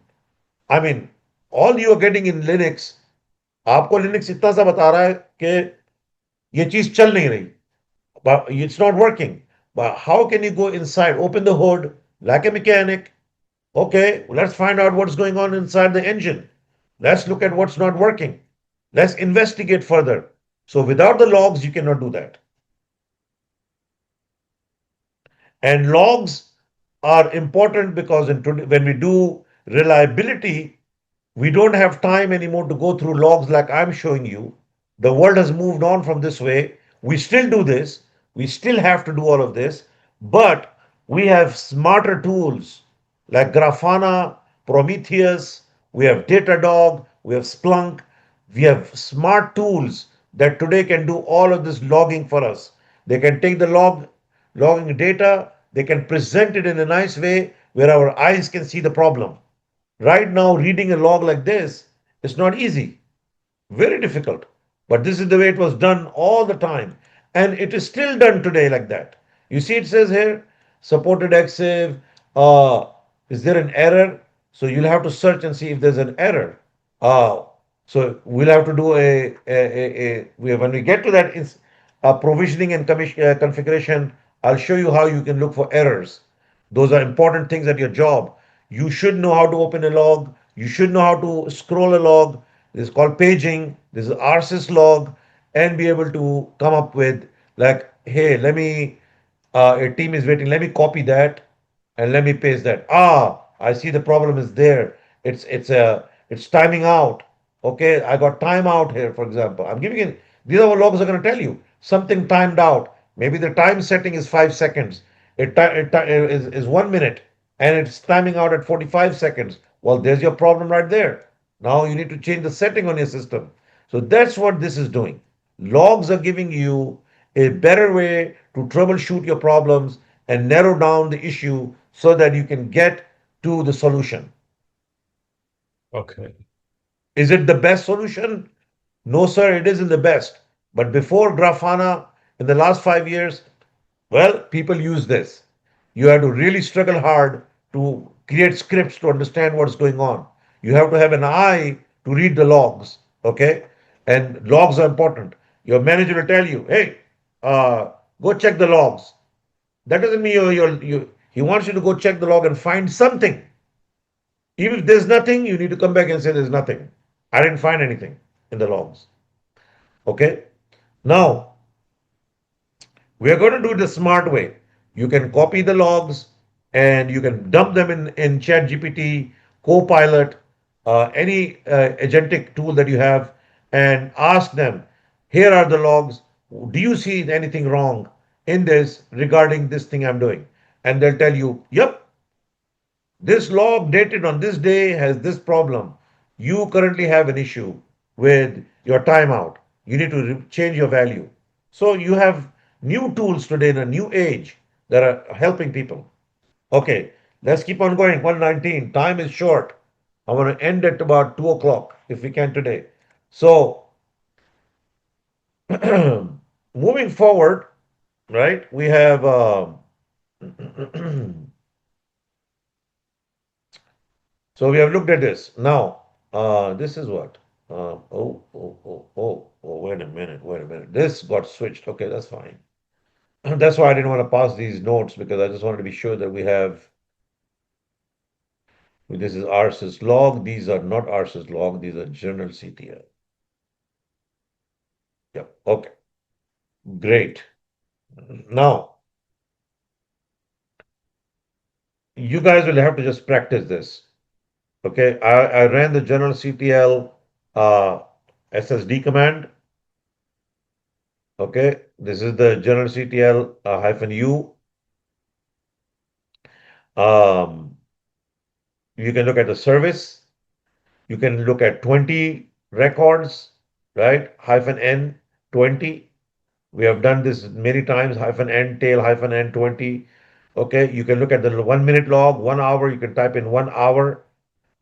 I mean, all you are getting in Linux, आपको Linux इतना सा बता रहा है कि ये चीज चल नहीं रही, but it's not working. But how can you go inside, open the hood like a mechanic? Okay, let's find out what's going on inside the engine. Let's look at what's not working. Let's investigate further. So without the logs, you cannot do that. And logs are important because when we do reliability, we don't have time anymore to go through logs like I'm showing you. The world has moved on from this way. We still do this. We still have to do all of this, but we have smarter tools like Grafana, Prometheus, we have Datadog, we have Splunk, we have smart tools that today can do all of this logging for us. They can take the logging data, they can present it in a nice way where our eyes can see the problem. Right now, reading a log like this is not easy, very difficult. But this is the way it was done all the time. And it is still done today like that. You see, it says here, supported EXIF. Is there an error? So you'll have to search and see if there's an error. Uh, so we'll have to do when we get to that provisioning and configuration, I'll show you how you can look for errors. Those are important things at your job. You should know how to open a log. You should know how to scroll a log. This is called paging. This is RSys log, and be able to come up with like, hey, let me. A team is waiting. Let me copy that and let me paste that. Ah, I see the problem is there. It's timing out. Okay, I got time out here, for example. I'm giving it. These are what logs are going to tell you. Something timed out. Maybe the time setting is 5 seconds. Is 1 minute, and it's timing out at 45 seconds. Well, there's your problem right there. Now you need to change the setting on your system. So that's what this is doing. Logs are giving you a better way to troubleshoot your problems and narrow down the issue so that you can get to the solution. Okay. Is it the best solution? No, sir, it isn't the best. But before Grafana, in the last 5 years, well, people use this. You have to really struggle hard to create scripts to understand what's going on. You have to have an eye to read the logs, okay? And logs are important. Your manager will tell you, hey, go check the logs. That doesn't mean he wants you to go check the log and find something. Even if there's nothing, you need to come back and say there's nothing. I didn't find anything in the logs. Okay? Now, we are going to do it the smart way. You can copy the logs and you can dump them in ChatGPT, Copilot, any agentic tool that you have, and ask them, here are the logs. Do you see anything wrong in this regarding this thing I'm doing? And they'll tell you, yep, this log dated on this day has this problem. You currently have an issue with your timeout. You need to change your value. So you have new tools today in a new age that are helping people. Okay, let's keep on going. 119. Time is short. I want to end at about 2 o'clock if we can today. So moving forward, right? We have so we have looked at this. Now, this is what? Wait a minute, wait a minute. This got switched. Okay, that's fine. That's why I didn't want to pass these notes because I just wanted to be sure that we have this is RSS log. These are not RSS log. These are general CTL. Yep. Okay. Great. Now, you guys will have to just practice this. Okay. I ran the general CTL uh, SSD command. Okay. This is the general CTL -u. Um, you can look at the service. You can look at 20 records, right? -n 20. We have done this many times, -n tail -n 20. Okay, you can look at the 1 minute log, 1 hour, you can type in 1 hour.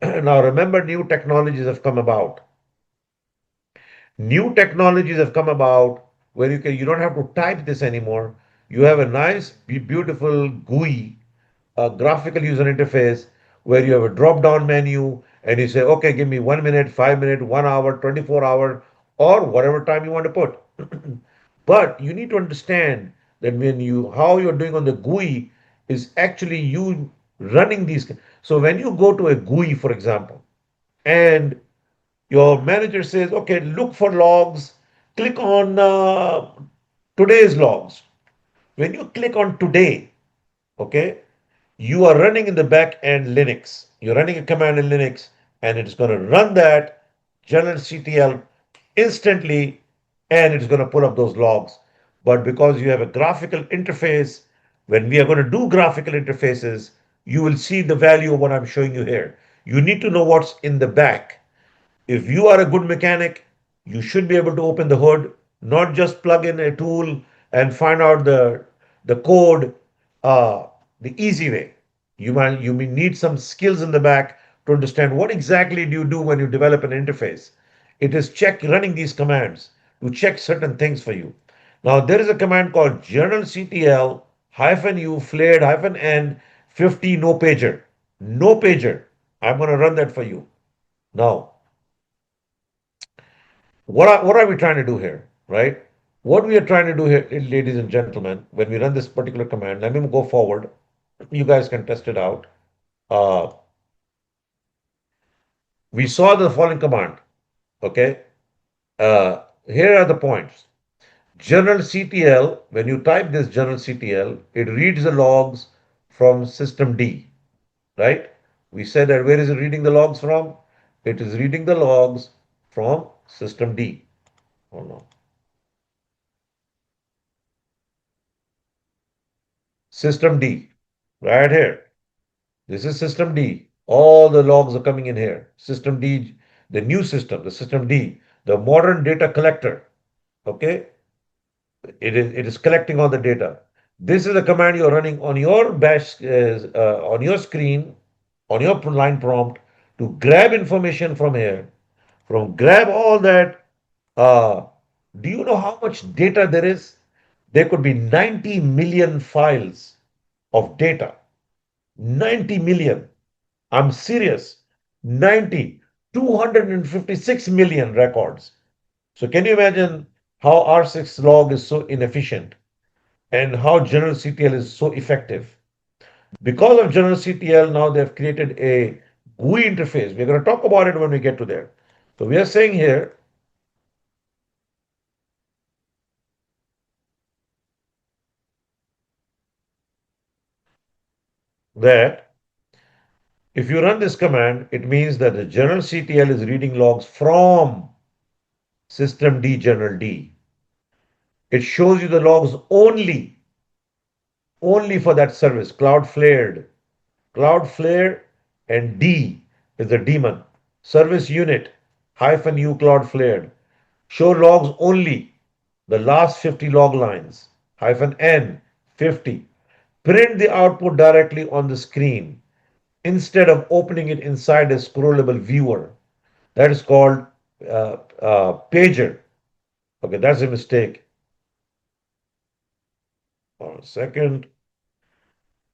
Now remember, new technologies have come about. New technologies have come about where you don't have to type this anymore. You have a nice, beautiful GUI, a graphical user interface, where you have a drop down menu and you say, okay, give me 1 minute, 5 minute, 1 hour, 24 hour, or whatever time you want to put. But you need to understand that when you how you're doing on the GUI is actually you running these. So when you go to a GUI, for example, and your manager says, okay, look for logs, click on today's logs. When you click on today, okay, you are running in the back end Linux. You're running a command in Linux, and it's going to run that general CTL instantly, and it's going to pull up those logs. But because you have a graphical interface, when we are going to do graphical interfaces, you will see the value of what I'm showing you here. You need to know what's in the back. If you are a good mechanic, you should be able to open the hood, not just plug in a tool and find out the code uh, the easy way. You may need some skills in the back to understand what exactly do you do when you develop an interface. It is check running these commands to check certain things for you. Now there is a command called generalctl -u flared -n 50 no pager. No pager. I'm going to run that for you. Now, what are we trying to do here, right? What we are trying to do here, ladies and gentlemen, when we run this particular command, let me go forward. You guys can test it out. Uh, we saw the following command, okay? Here are the points. General CTL, when you type this general CTL, it reads the logs from system D, right? We said that where is it reading the logs from? It is reading the logs from system D. Hold on. System D, right here. This is system D. All the logs are coming in here. System D, the new system, the system D, the modern data collector. Okay, it is collecting all the data. This is the command you're running on your bash on your screen, on your line prompt to grab information from here. From grab all that. Uh, do you know how much data there is? There could be 90 million files of data. 90 million. I'm serious. 90, 256 million records. So can you imagine how R6 log is so inefficient and how general CTL is so effective? Because of general CTL, now they've created a GUI interface. We're going to talk about it when we get to there. So we are saying here that if you run this command, it means that the general CTL is reading logs from system D general D. It shows you the logs only for that service, Cloudflare. Cloudflare and D is the daemon. Service unit -u Cloudflare. Show logs only the last 50 log lines -n 50. Print the output directly on the screen instead of opening it inside a scrollable viewer. That is called pager. Okay, that's a mistake. a second.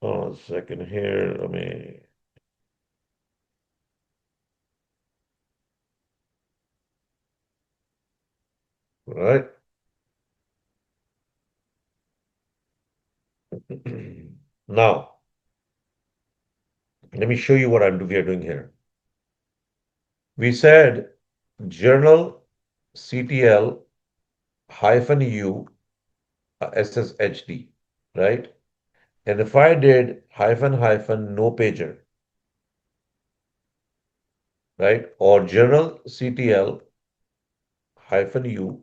A second here. Let me. Right. Now, let me show you what we are doing here. We said journal CTL hyphen U SSHD, right? And if I did hyphen hyphen no pager, right? Or journal CTL hyphen U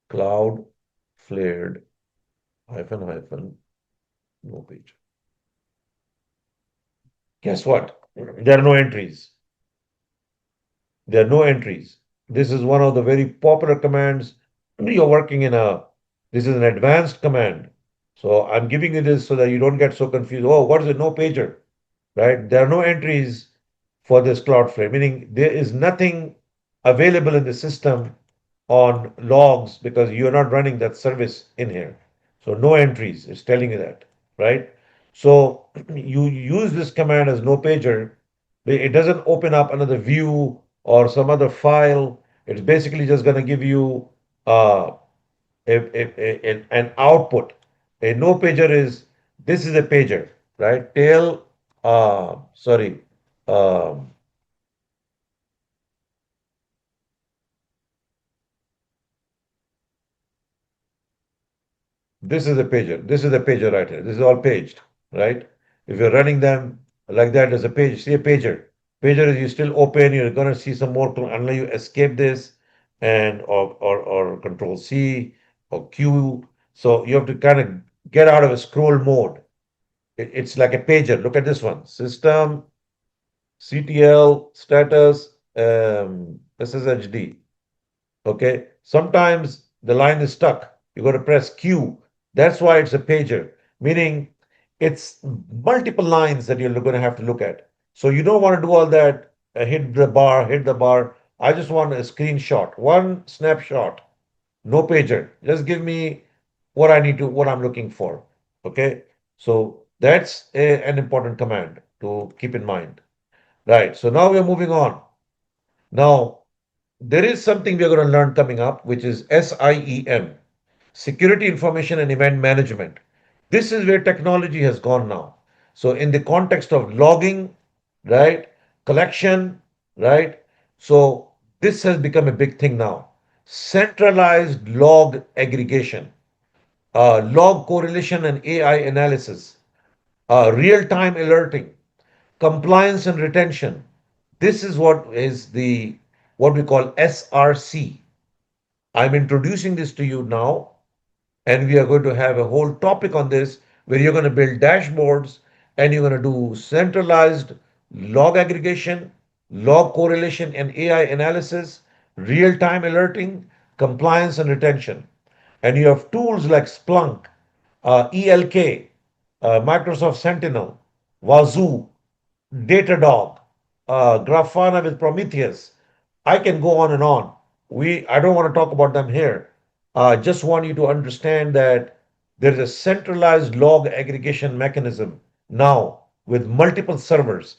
cloud flared hyphen hyphen no pager. Guess what? There are no entries. There are no entries. This is one of the very popular commands. You're working this is an advanced command. So I'm giving you this so that you don't get so confused. Oh, what is a no pager? Right? There are no entries for this Cloudflare, meaning there is nothing available in the system on logs because you're not running that service in here. So no entries, it's telling you that, right? So you use this command as no pager. It doesn't open up another view or some other file. It's basically just going to give you uh, an output. A no pager is this is a pager, right? Tail, sorry, um, this is a pager. This is a pager right here. This is all paged, right? If you're running them like that as a page, see a pager. Pager is you still open, you're gonna see some more unless you escape this and or control C or Q. So you have to kind of get out of a scroll mode. It's like a pager. Look at this one. System, CTL, status, SSHD. Okay. Sometimes the line is stuck. You got to press Q. That's why it's a pager, meaning it's multiple lines that you're going to have to look at. So you don't want to do all that, hit the bar, hit the bar. I just want a screenshot, one snapshot, no pager. Just give me what I need to, what I'm looking for. Okay. So that's an important command to keep in mind. Right. So now we're moving on. Now, there is something we're going to learn coming up, which is SIEM, Security Information and Event Management. This is where technology has gone now. So, in the context of logging, right, collection, right, so this has become a big thing now. Centralized log aggregation, log correlation and AI analysis, real time alerting, compliance and retention. This is what we call SRC. I'm introducing this to you now, and we are going to have a whole topic on this where you're going to build dashboards and you're going to do centralized log aggregation, log correlation and AI analysis, real-time alerting, compliance and retention. And you have tools like Splunk, ELK, Microsoft Sentinel, Wazoo, Datadog, Grafana with Prometheus. I can go on and on. I don't want to talk about them here. I just want you to understand that there is a centralized log aggregation mechanism now with multiple servers.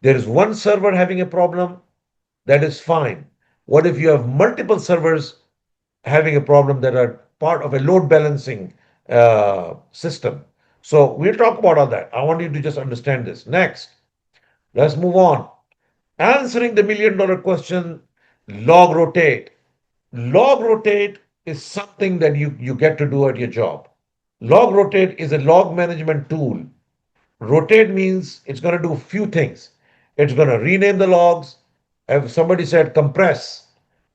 There is one server having a problem, that is fine. What if you have multiple servers having a problem that are part of a load balancing system? So we'll talk about all that. I want you to just understand this. Next, let's move on. Answering the $1 million question, log rotate. Log rotate is something that you get to do at your job. Log rotate is a log management tool. Rotate means it's going to do a few things. It's going to rename the logs. If somebody said compress,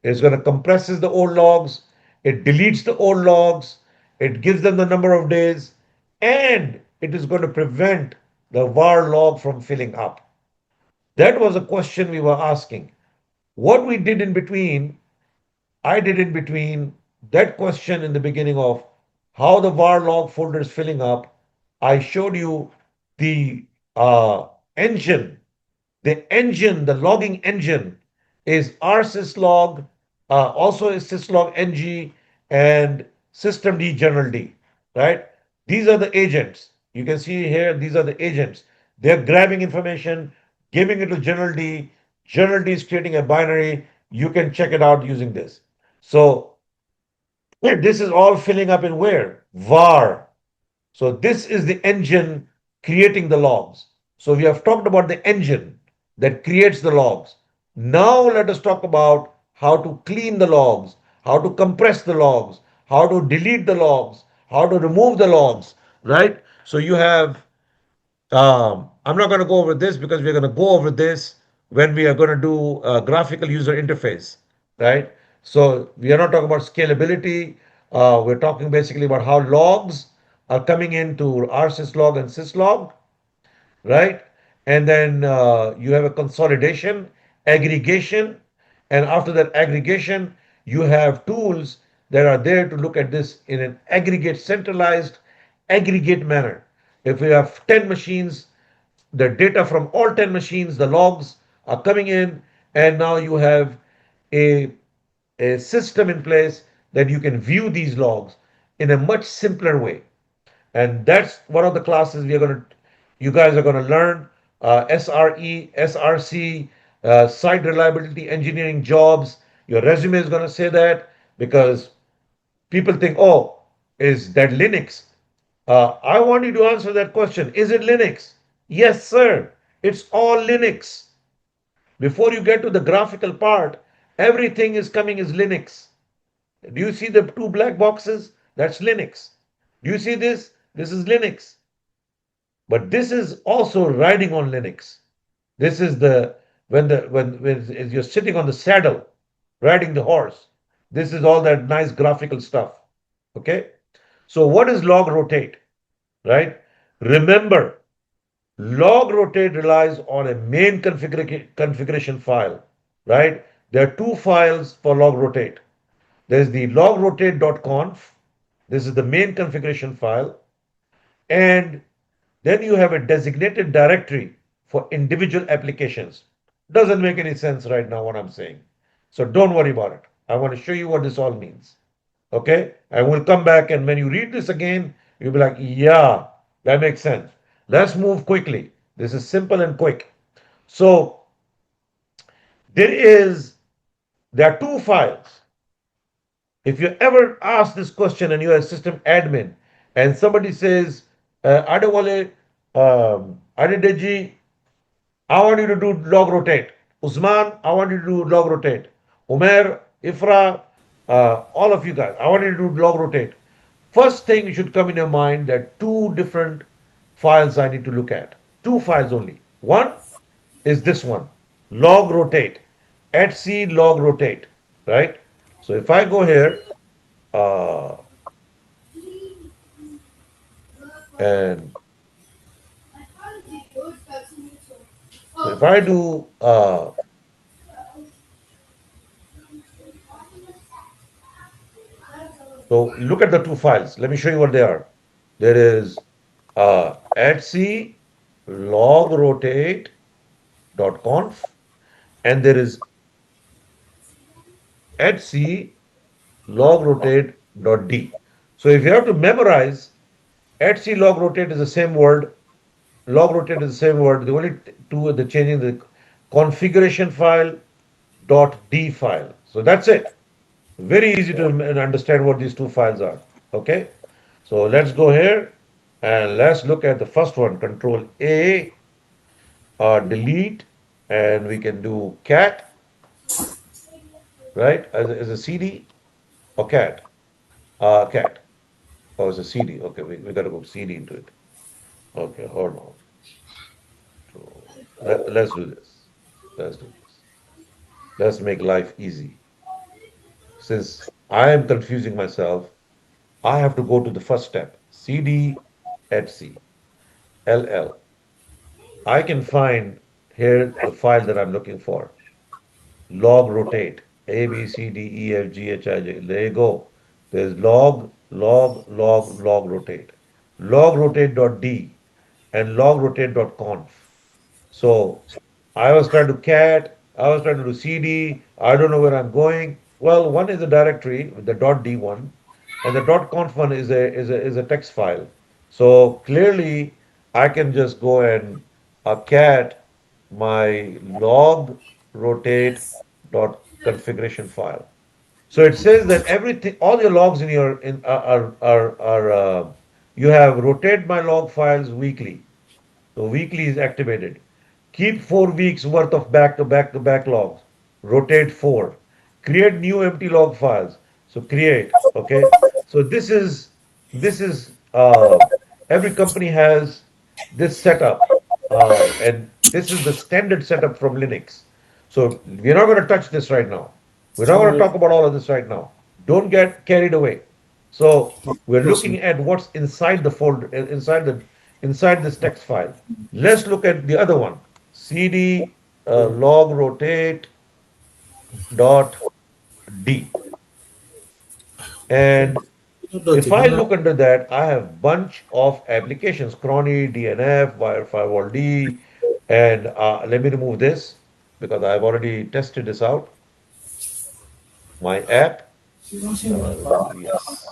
it's going to compresses the old logs. It deletes the old logs. It gives them the number of days, and it is going to prevent the var log from filling up. That was a question we were asking. What we did in between, I did in between that question in the beginning of how the var log folder is filling up. I showed you the engine. The logging engine is rsyslog, also is syslog ng and systemd general D, right? These are the agents. You can see here, these are the agents. They're grabbing information, giving it to General D. General D is creating a binary. You can check it out using this. So this is all filling up in where? var. So this is the engine creating the logs. So we have talked about the engine that creates the logs. Now let us talk about how to clean the logs, how to compress the logs, how to delete the logs, how to remove the logs, right? So you have I'm not going to go over this because we're going to go over this when we are going to do a graphical user interface, right? So we are not talking about scalability. We're talking basically about how logs are coming into rsyslog and syslog, right? And then you have a consolidation, aggregation, and after that aggregation, you have tools that are there to look at this in an aggregate, centralized, aggregate manner. If we have 10 machines, the data from all 10 machines, the logs are coming in, and now you have a, a system in place that you can view these logs in a much simpler way. And that's one of the classes you guys are going to learn SRE, SRC, site reliability engineering jobs. Your resume is going to say that because people think, oh, is that Linux? I want you to answer that question. Is it Linux? Yes, sir. It's all Linux. Before you get to the graphical part, everything is coming as Linux. Do you see the two black boxes? That's Linux. Do you see this? This is Linux. But this is also riding on Linux. This is the when you're sitting on the saddle, riding the horse. This is all that nice graphical stuff. Okay. So what is log rotate? Right? Remember, log rotate relies on a main configuration file. Right? There are two files for log rotate. There's the logrotate.conf. This is the main configuration file. And then you have a designated directory for individual applications. Doesn't make any sense right now what I'm saying. So don't worry about it. I want to show you what this all means. Okay? And we'll come back, and when you read this again, you'll be like, yeah, that makes sense. Let's move quickly. This is simple and quick. So there are two files. If you ever ask this question and you're a system admin and somebody says, Adewale, Adedeji, I want you to do log rotate. Usman, I want you to do log rotate. Umer, Ifra, all of you guys, I want you to do log rotate. First thing you should come in your mind that two different files I need to look at. Two files only. One is this one, log rotate, @c log rotate, right? So if I go here and so if I do so look at the two files. Let me show you what they are. There is @c log rotate.conf and there is @c log rotate.d. So if you have to memorize, @c log rotate is the same word, log rotate is the same word. The only two are the changing the configuration file .d file. So that's it. Very easy to understand what these two files are. Okay. So let's go here and let's look at the first one. Control A, delete, and we can do cat, right? As a CD or cat. Cat. Oh, it's a CD. Okay, we got to go CD into it. Okay, hold on. So let's do this. Let's do this. Let's make life easy. Since I am confusing myself, I have to go to the first step. CD @c LL. I can find here the file that I'm looking for. Log rotate. A, B, C, D, E, F, G, H, I, J. There you go. There's log rotate. Log rotate.d and log rotate.conf. So I was trying to cat, I was trying to do CD, I don't know where I'm going. Well, one is a directory with the .d one, and the .conf one is a text file. So clearly, I can just go and cat my log rotate dot configuration file. So it says that everything, all your logs in your in you have rotate my log files weekly. So weekly is activated. Keep 4 weeks worth of back to back to back logs. Rotate four. Create new empty log files. So create. Okay. So this is every company has this setup, and this is the standard setup from Linux. So we're not going to touch this right now. We're not going to talk about all of this right now. Don't get carried away. So we're Yes, sir. looking at what's inside the folder, inside this text file. Let's look at the other one. CD log rotate dot D. And Dot if I again. look under that, I have bunch of applications, Cronny, DNF, Wire Firewall D, and let me remove this because I've already tested this out. My app, yes.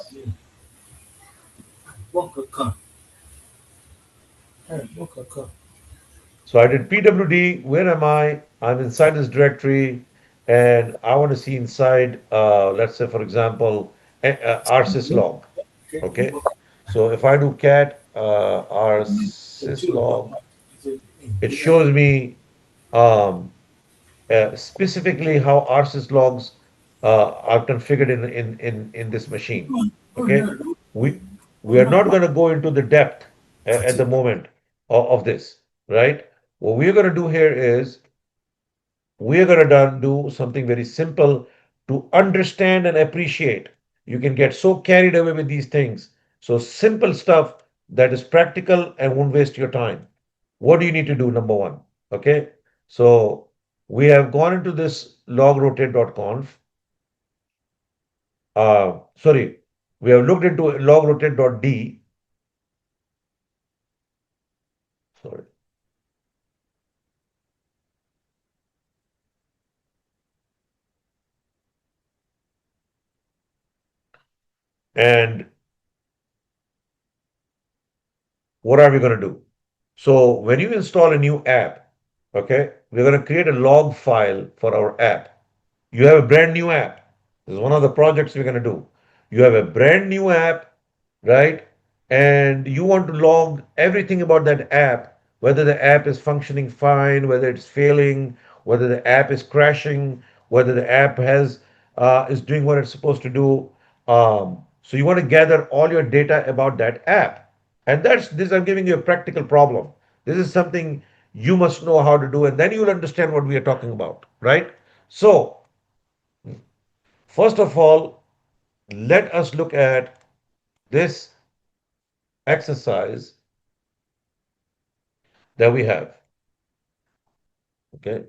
So I did PWD. Where am I? I'm inside this directory, and I want to see inside, let's say, for example, rsyslog. Okay. So if I do cat rsyslog, it shows me um, specifically how rsyslog are configured in this machine. Okay. We we are not going to go into the depth at the moment of this, right? What we're going to do here is we're going to do something very simple to understand and appreciate. You can get so carried away with these things. So simple stuff that is practical and won't waste your time. What do you need to do? Number one. Okay. So we have gone into this logrotate.conf. Sorry, we have looked into logrotate.d. Sorry. And what are we going to do? So when you install a new app, okay, we're going to create a log file for our app. You have a brand new app. This is one of the projects we're going to do. You have a brand new app, right? And you want to log everything about that app, whether the app is functioning fine, whether it's failing, whether the app is crashing, whether the app has is doing what it's supposed to do. So you want to gather all your data about that app. And that's this. I'm giving you a practical problem. This is something you must know how to do, and then you'll understand what we are talking about, right? So first of all, let us look at this exercise that we have. Okay,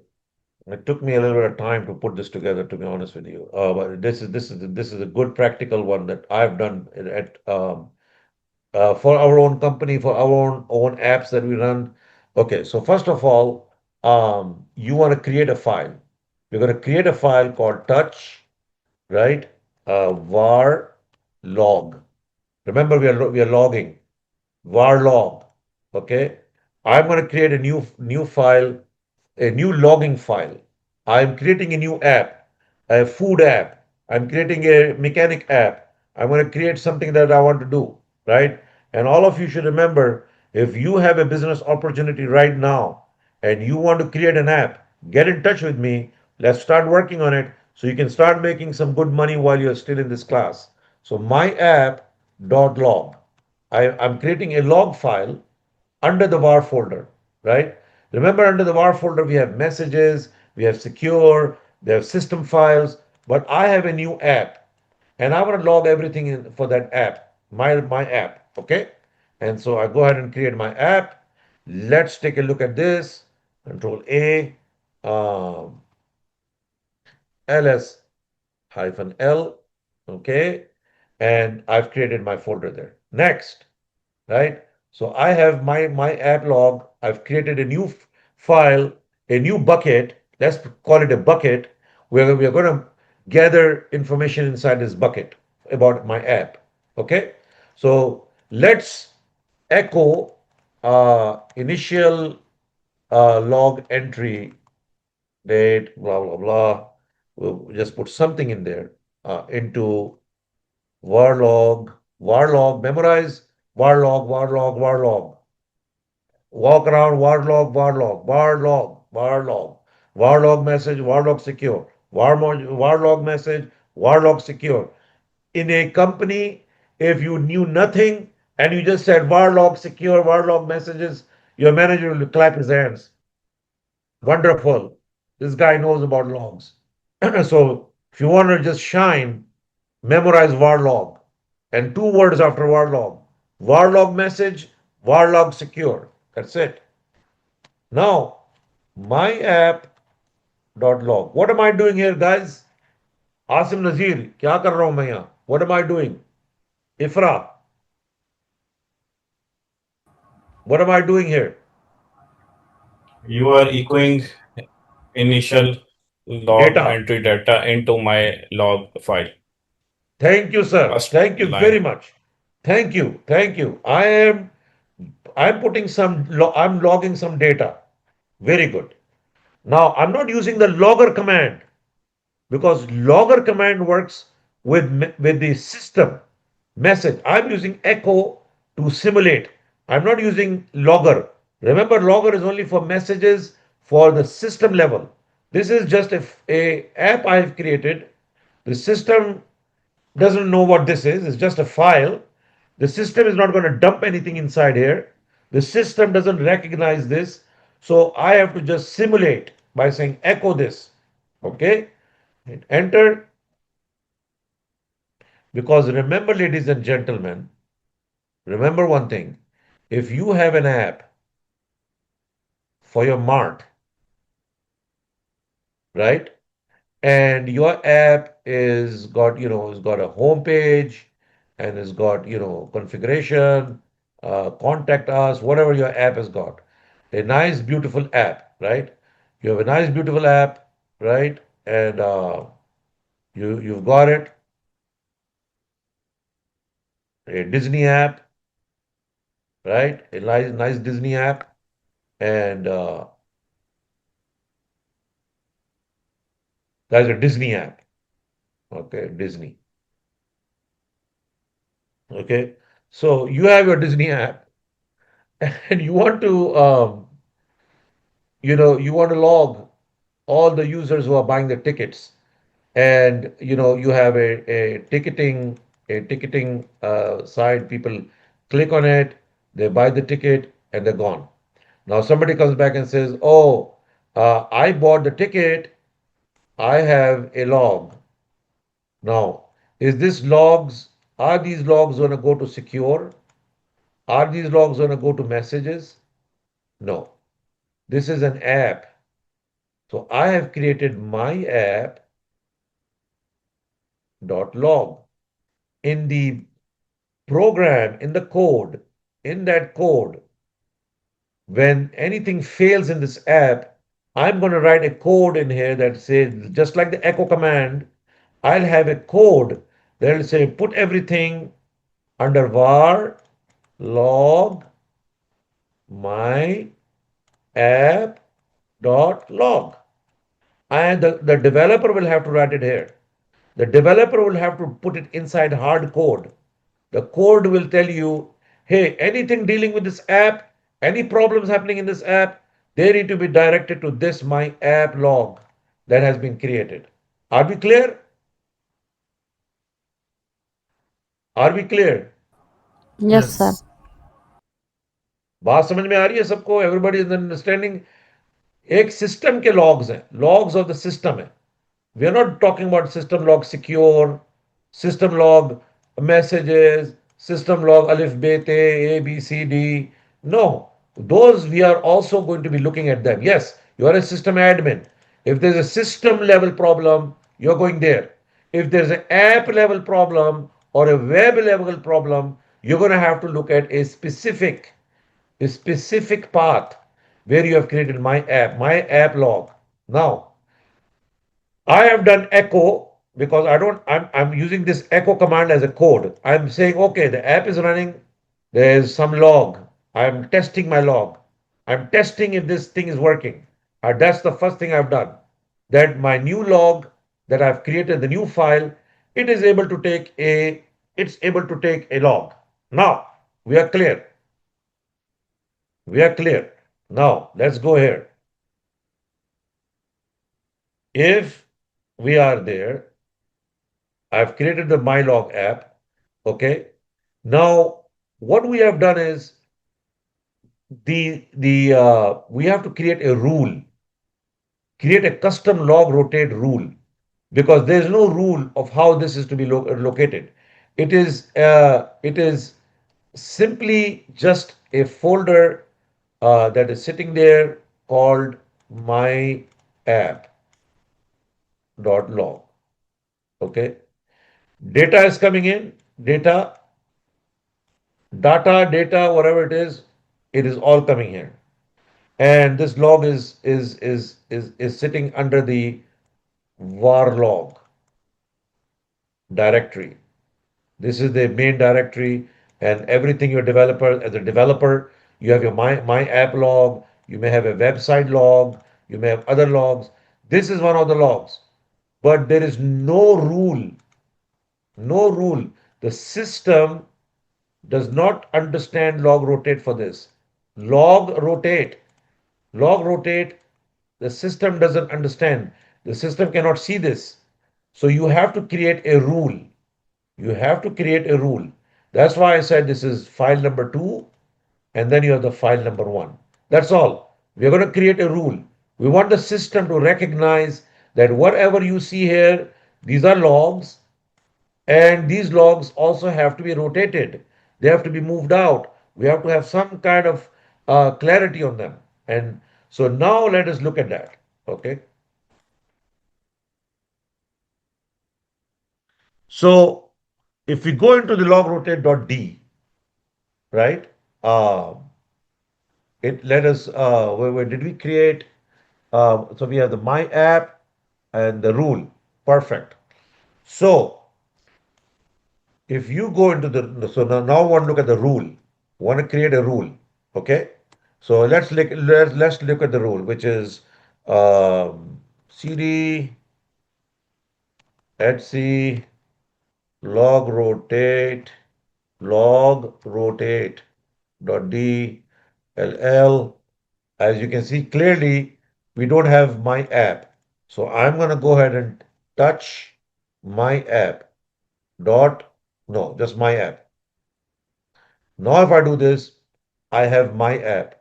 it took me a little bit of time to put this together, to be honest with you. But this is a good practical one that I've done at for our own company, for our own apps that we run. Okay, so first of all, you want to create a file. You're going to create a file called touch, right? Var log. Remember, we are logging var log. Okay, I'm going to create a new file, a new logging file. I'm creating a new app, a food app. I'm creating a mechanic app. I'm going to create something that I want to do, right? And all of you should remember, if you have a business opportunity right now and you want to create an app, get in touch with me. Let's start working on it so you can start making some good money while you're still in this class. So my app dot log. I'm creating a log file under the var folder, right? Remember, under the var folder, we have messages, we have secure, we have system files, but I have a new app and I want to log everything in for that app, my app, okay? And so I go ahead and create my app. Let's take a look at this. Control A, um, ls hyphen L, okay? And I've created my folder there. Next, right? So I have my app log. I've created a new file, a new bucket. Let's call it a bucket where we are going to gather information inside this bucket about my app. Okay. So let's echo initial log entry date, blah, blah, blah. We'll just put something in there into var log, memorize var log. Walk around var log message, var log secure, var log message, var log secure. In a company, if you knew nothing and you just said var log secure, var log messages, your manager will clap his hands. Wonderful. This guy knows about logs. So if you want to just shine, memorize var log and two words after var log message, var log secure. That's it. Now, my app.log. What am I doing here, guys? Asim Nazir, क्या कर रहा हूं मैं यहाँ? What am I doing? Ifra, what am I doing here? You are echoing initial log Data. entry data into my log file. Thank you, sir. First Thank you line. very much. Thank you. Thank you. I'm putting I'm logging some data. Very good. Now I'm not using the logger command because logger command works with the system message. I'm using echo to simulate. I'm not using logger. Remember, logger is only for messages for the system level. This is just a app I've created. The system doesn't know what this is. It's just a file. The system is not going to dump anything inside here. The system doesn't recognize this. So I have to just simulate by saying echo this. Okay? Hit enter. Because remember, ladies and gentlemen, remember one thing. If you have an app for your mart, right? And your app is got, has got a home page and has got, configuration, contact us, whatever your app has got. A nice, beautiful app, right? You have a nice, beautiful app, right? And you've got it, a Disney app, right? A nice Disney app, and guys, a Disney app, okay, Disney, okay. So you have your Disney app, and you want to, you want to log all the users who are buying the tickets, and you have a ticketing site. People click on it, they buy the ticket, and they're gone. Now somebody comes back and says, "Oh, I bought the ticket. I have a log." Now, are these logs going to go to secure? Are these logs going to go to messages? No. This is an app. So I have created my app.log. In the program, in the code, in that code, when anything fails in this app, I'm going to write a code in here that says, just like the echo command, I'll have a code that will say, put everything under var log my app.log. And the developer will have to write it here. The developer will have to put it inside hard code. The code will tell you, hey, anything dealing with this app, any problems happening in this app, they need to be directed to this my app log that has been created. Are we clear? Are we clear? Yes, sir. बात समझ में आ रही है सबको? Everybody is understanding? एक system के logs हैं, logs of the system है. We are not talking about system log secure, system log messages, system log alif bete, A, B, C, D. No, those we are also going to be looking at them. Yes, you are a system admin. If there's a system level problem, you're going there. If there's an app level problem or a web level problem, you're going to have to look at a specific path where you have created my app log. Now, I have done echo because I'm using this echo command as a code. I'm saying, okay, the app is running, There's some log. I'm testing my log. I'm testing if this thing is working. That's the first thing I've done. That my new log that I've created, the new file, it is able to take a it's able to take a log. Now we are clear. We are clear. Now let's go here. If we are there, I've created the MyLog app. Okay. Now what we have done is the we have to create a rule, create a custom log rotate rule, because there is no rule of how this is to be located. It is simply just a folder that is sitting there called my app.log. Okay, data is coming in, data, whatever it is all coming here. And this log is sitting under the var log directory. This is the main directory, and everything your developer, as a developer, you have your my app log, you may have a website log, you may have other logs. This is one of the logs, but there is no rule. No rule. The system does not understand log rotate for this. Log rotate. Log rotate, the system doesn't understand. The system cannot see this. So you have to create a rule. You have to create a rule. That's why I said this is file number 2, and then you have the file number 1. That's all. We're going to create a rule. We want the system to recognize that whatever you see here, these are logs, and these logs also have to be rotated. They have to be moved out. We have to have some kind of clarity on them. And so now let us look at that. Okay. So if we go into the log rotate.d, right? It let us, where did we create? So we have the my app and the rule. Perfect. So if you go into so now want to look at the rule. Want to create a rule. Okay. So let's look at the rule, which is cd etc log rotate dot dll. As you can see clearly, we don't have my app. So I'm going to go ahead and touch my app dot, no, just my app. Now if I do this, I have my app.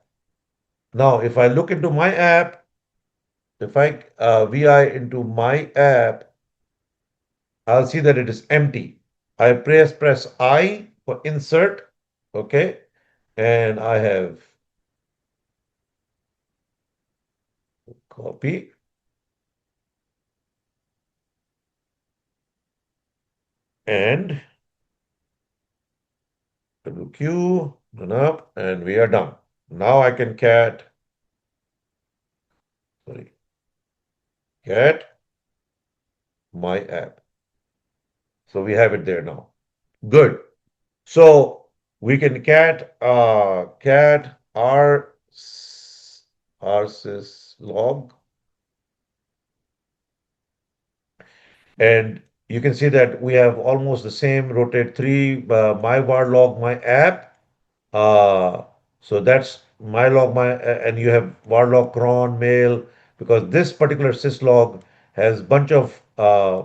Now if I look into my app, if I vi into my app, I'll see that it is empty. I press I for insert, okay, and I have copy, and Q, done up, and we are done. Now I can cat my app. So we have it there now. Good. So we can cat r sys log, and you can see that we have almost the same rotate 3 my var log my app. So that's my log and you have var log cron mail, because this particular syslog has bunch of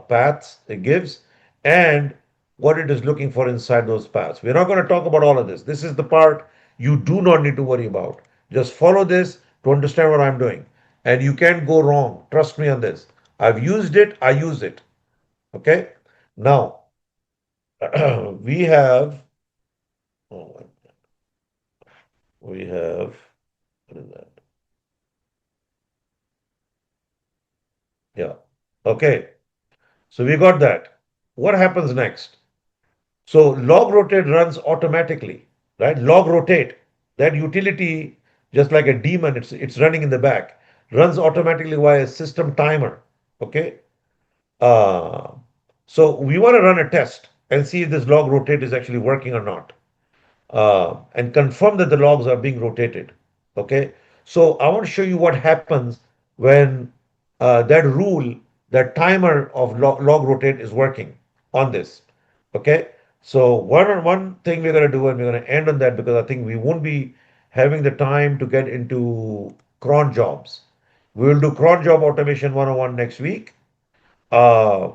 paths it gives and what it is looking for inside those paths. We're not going to talk about all of this. This is the part you do not need to worry about. Just follow this to understand what I'm doing, and you can't go wrong. Trust me on this. I've used it. I use it. Okay. Now we have. Oh, we have, what is that? Yeah. Okay. So we got that. What happens next? So log rotate runs automatically, right? Log rotate, that utility, just like a daemon, it's running in the back, runs automatically via system timer. Okay. So we want to run a test and see if this log rotate is actually working or not. and confirm that the logs are being rotated. Okay, so I want to show you what happens when that rule, that timer of log rotate is working on this. Okay, so one thing we're going to do, and we're going to end on that because I think we won't be having the time to get into cron jobs. We will do cron job automation 101 next week. Uh,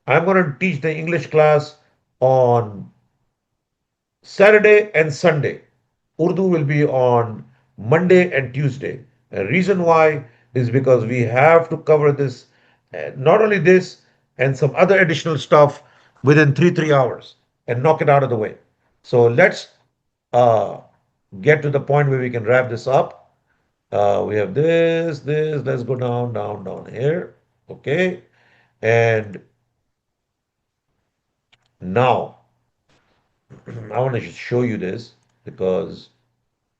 I'm going to teach the English class on Saturday and Sunday. Urdu will be on Monday and Tuesday. The reason why is because we have to cover this, not only this, and some other additional stuff within 3 hours and knock it out of the way. So let's uh, get to the point where we can wrap this up. We have this. Let's go down here. Okay. And now I want to show you this because,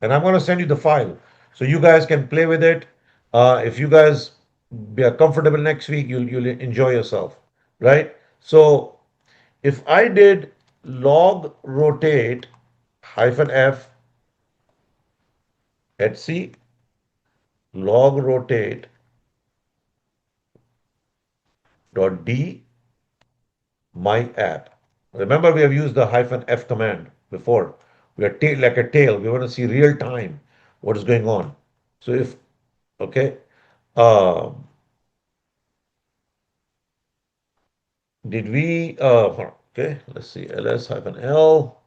and I'm going to send you the file so you guys can play with it. If you guys are comfortable next week, you'll enjoy yourself, right? So if I did log rotate hyphen f at c log rotate dot d my app. Remember, we have used the hyphen f command before. We are like a tail. We want to see real time what is going on. So if okay, um, did we? Okay, let's see. ls hyphen l.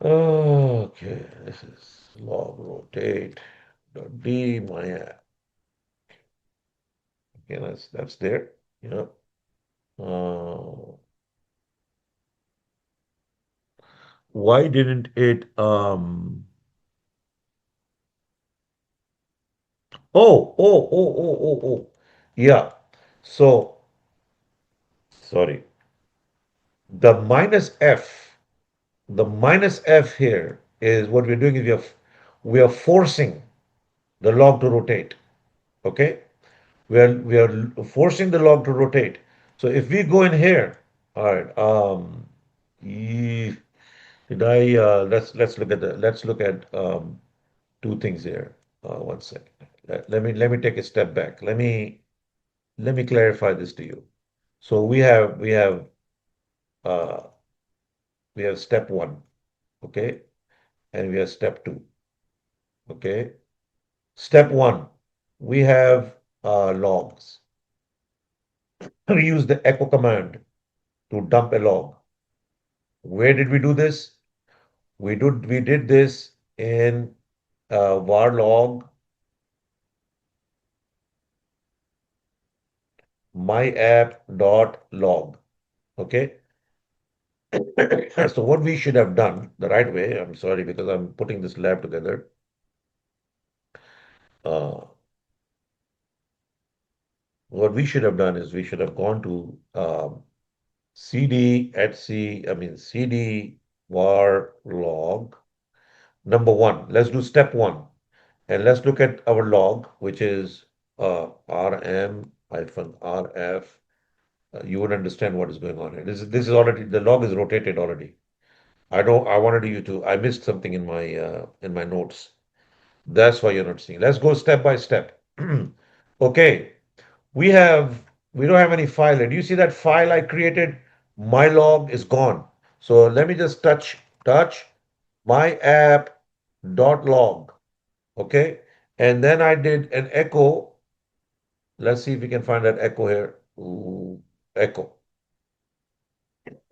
Okay, this is log rotate dot d my app. Okay, that's there. Yeah. Uh, why didn't it? Oh. Yeah. So sorry. The minus f. The minus f here is what we're doing is we are forcing the log to rotate. Okay. We are forcing the log to rotate. So if we go in here, all right. Did I let's look at two things here. One second. Let me take a step back. Let me clarify this to you. So uh, we have step one, okay, and we have step two, okay. Step one, we have logs. We use the echo command to dump a log. Where did we do this? We did this in var log myapp.log. Okay. So what we should have done the right way, I'm sorry because I'm putting this lab together. Uh, what we should have done is we should have gone to cd var log number one. Let's do step one. And let's look at our log, which is rm-rf. You would understand what is going on here. This is already, the log is rotated already. I wanted you to, I missed something in my notes. That's why you're not seeing. Let's go step by step. Okay, we don't have any file. Do you see that file I created? My log is gone. So let me just touch my app.log. Okay, and then I did an echo. Let's see if we can find that echo here. Ooh, echo.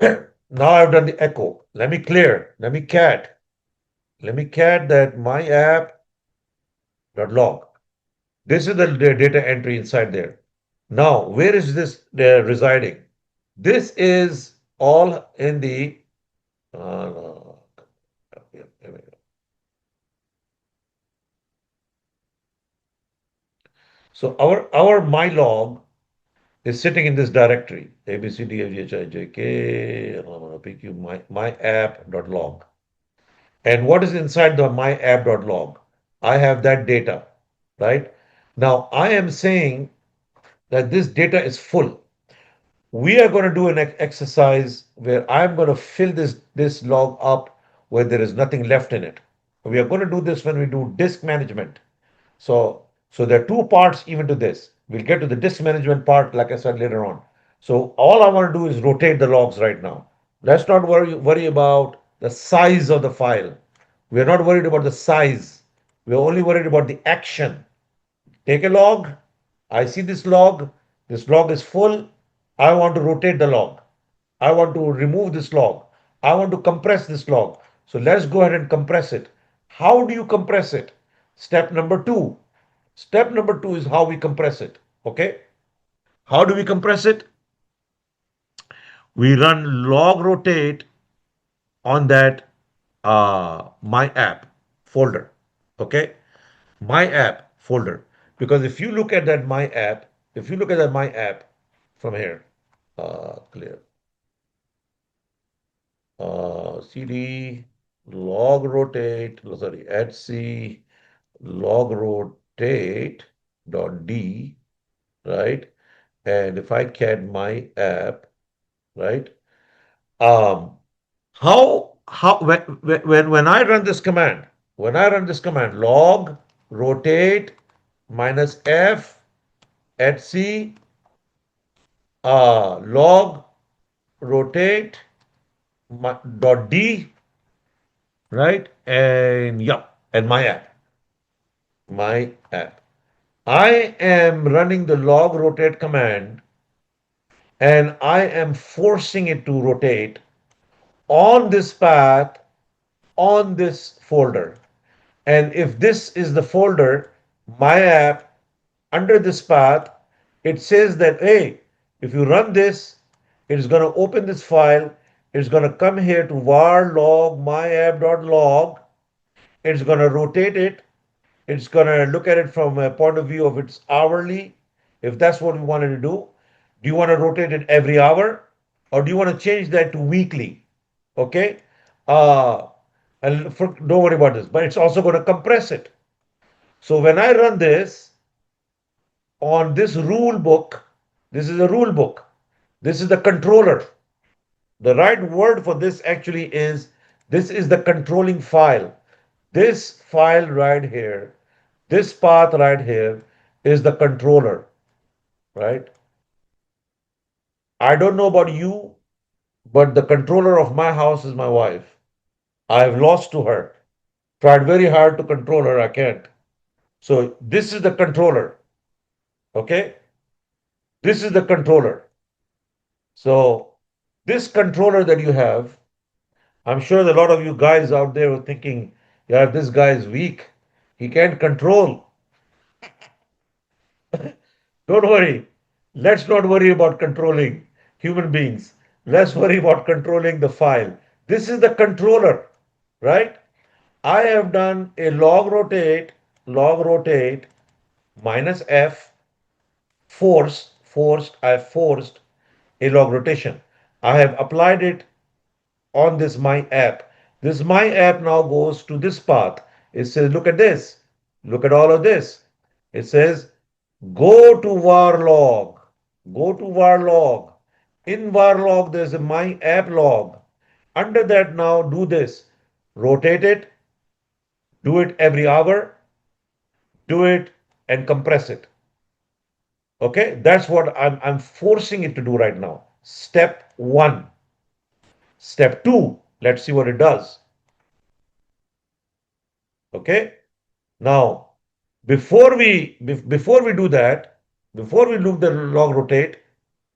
Now I've done the echo. Let me clear. Let me cat that my app.log. This is the data entry inside there. Now, where is this residing? This is all in the. No. Here we go. So our my log is sitting in this directory A B C D F G H I J K and I'm gonna pick you my app.log. And what is inside the my app.log? I have that data, right? Now I am saying that this data is full. we are going to do an exercise where I'm going to fill this log up where there is nothing left in it. We are going to do this when we do disk management. So there are two parts even to this. We'll get to the disk management part, like I said, later on. So all I want to do is rotate the logs right now. Let's not worry about the size of the file. We're not worried about the size. We're only worried about the action. Take a log. I see this log. This log is full. I want to rotate the log. I want to remove this log. I want to compress this log. So let's go ahead and compress it. How do you compress it? Step number two. Step number two is how we compress it. Okay. How do we compress it? We run log rotate on that my app folder. Okay. My app folder. Because if you look at that my app, from here, clear. CD log rotate, sorry, etc log rotate dot d, right? And if I can my app, right? Um, how when I run this command, log rotate minus f at c log rotate dot d, right? And yeah, and my app. I am running the log rotate command and I am forcing it to rotate on this path on this folder. And if this is the folder, my app, under this path, it says that, hey, if you run this, it's going to open this file. It's going to come here to var log myapp.log. It's going to rotate it. It's going to look at it from a point of view of its hourly, if that's what we wanted to do. Do you want to rotate it every hour or do you want to change that to weekly? Okay. Don't worry about this, but it's also going to compress it. So when I run this on this rule book, this is a rule book. This is the controller. The right word for this actually is this is the controlling file. This file right here, this path right here is the controller, right? I don't know about you, but the controller of my house is my wife. I've lost to her. Tried very hard to control her, I can't. So this is the controller. Okay? This is the controller. So this controller that you have, I'm sure that a lot of you guys out there are thinking, yeah, this guy is weak. He can't control. Don't worry. Let's not worry about controlling human beings. Let's worry about controlling the file. This is the controller, right? I have done a log rotate minus f, I forced a log rotation. I have applied it on this my app. This my app now goes to this path. It says, look at this. Look at all of this. It says, go to var log. Go to var log. In var log, there's a my app log. Under that now, do this. Rotate it. Do it every hour. Do it and compress it. Okay, that's what I'm forcing it to do right now. Step one. Step two, let's see what it does. Okay, now before we do that, before we loop the log rotate,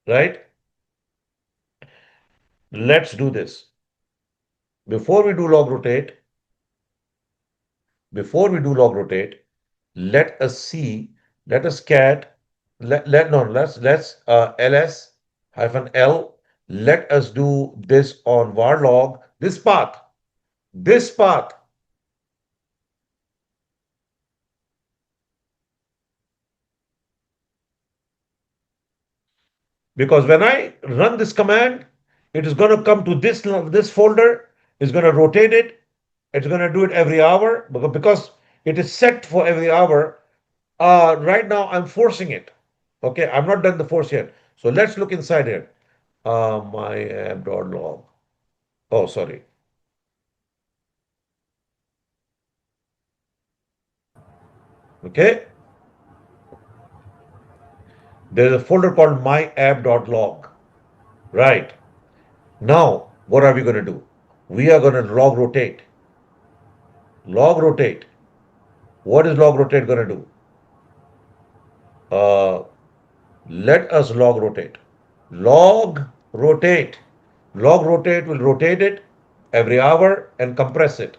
right? Let's do this. Before we do log rotate, let us see, let us cat, let's ls hyphen l, let us do this on var log, this path, because when I run this command, it is going to come to this folder, it's going to rotate it, it's going to do it every hour because it is set for every hour. Right now I'm forcing it. Okay, I'm not done the force yet. So let's look inside here. My app.log. Oh, sorry. Okay. There's a folder called my app.log. Right. Now, what are we going to do? We are going to log rotate. Log rotate. What is log rotate going to do? Uh, Let us log rotate. Log rotate. Log rotate will rotate it every hour and compress it.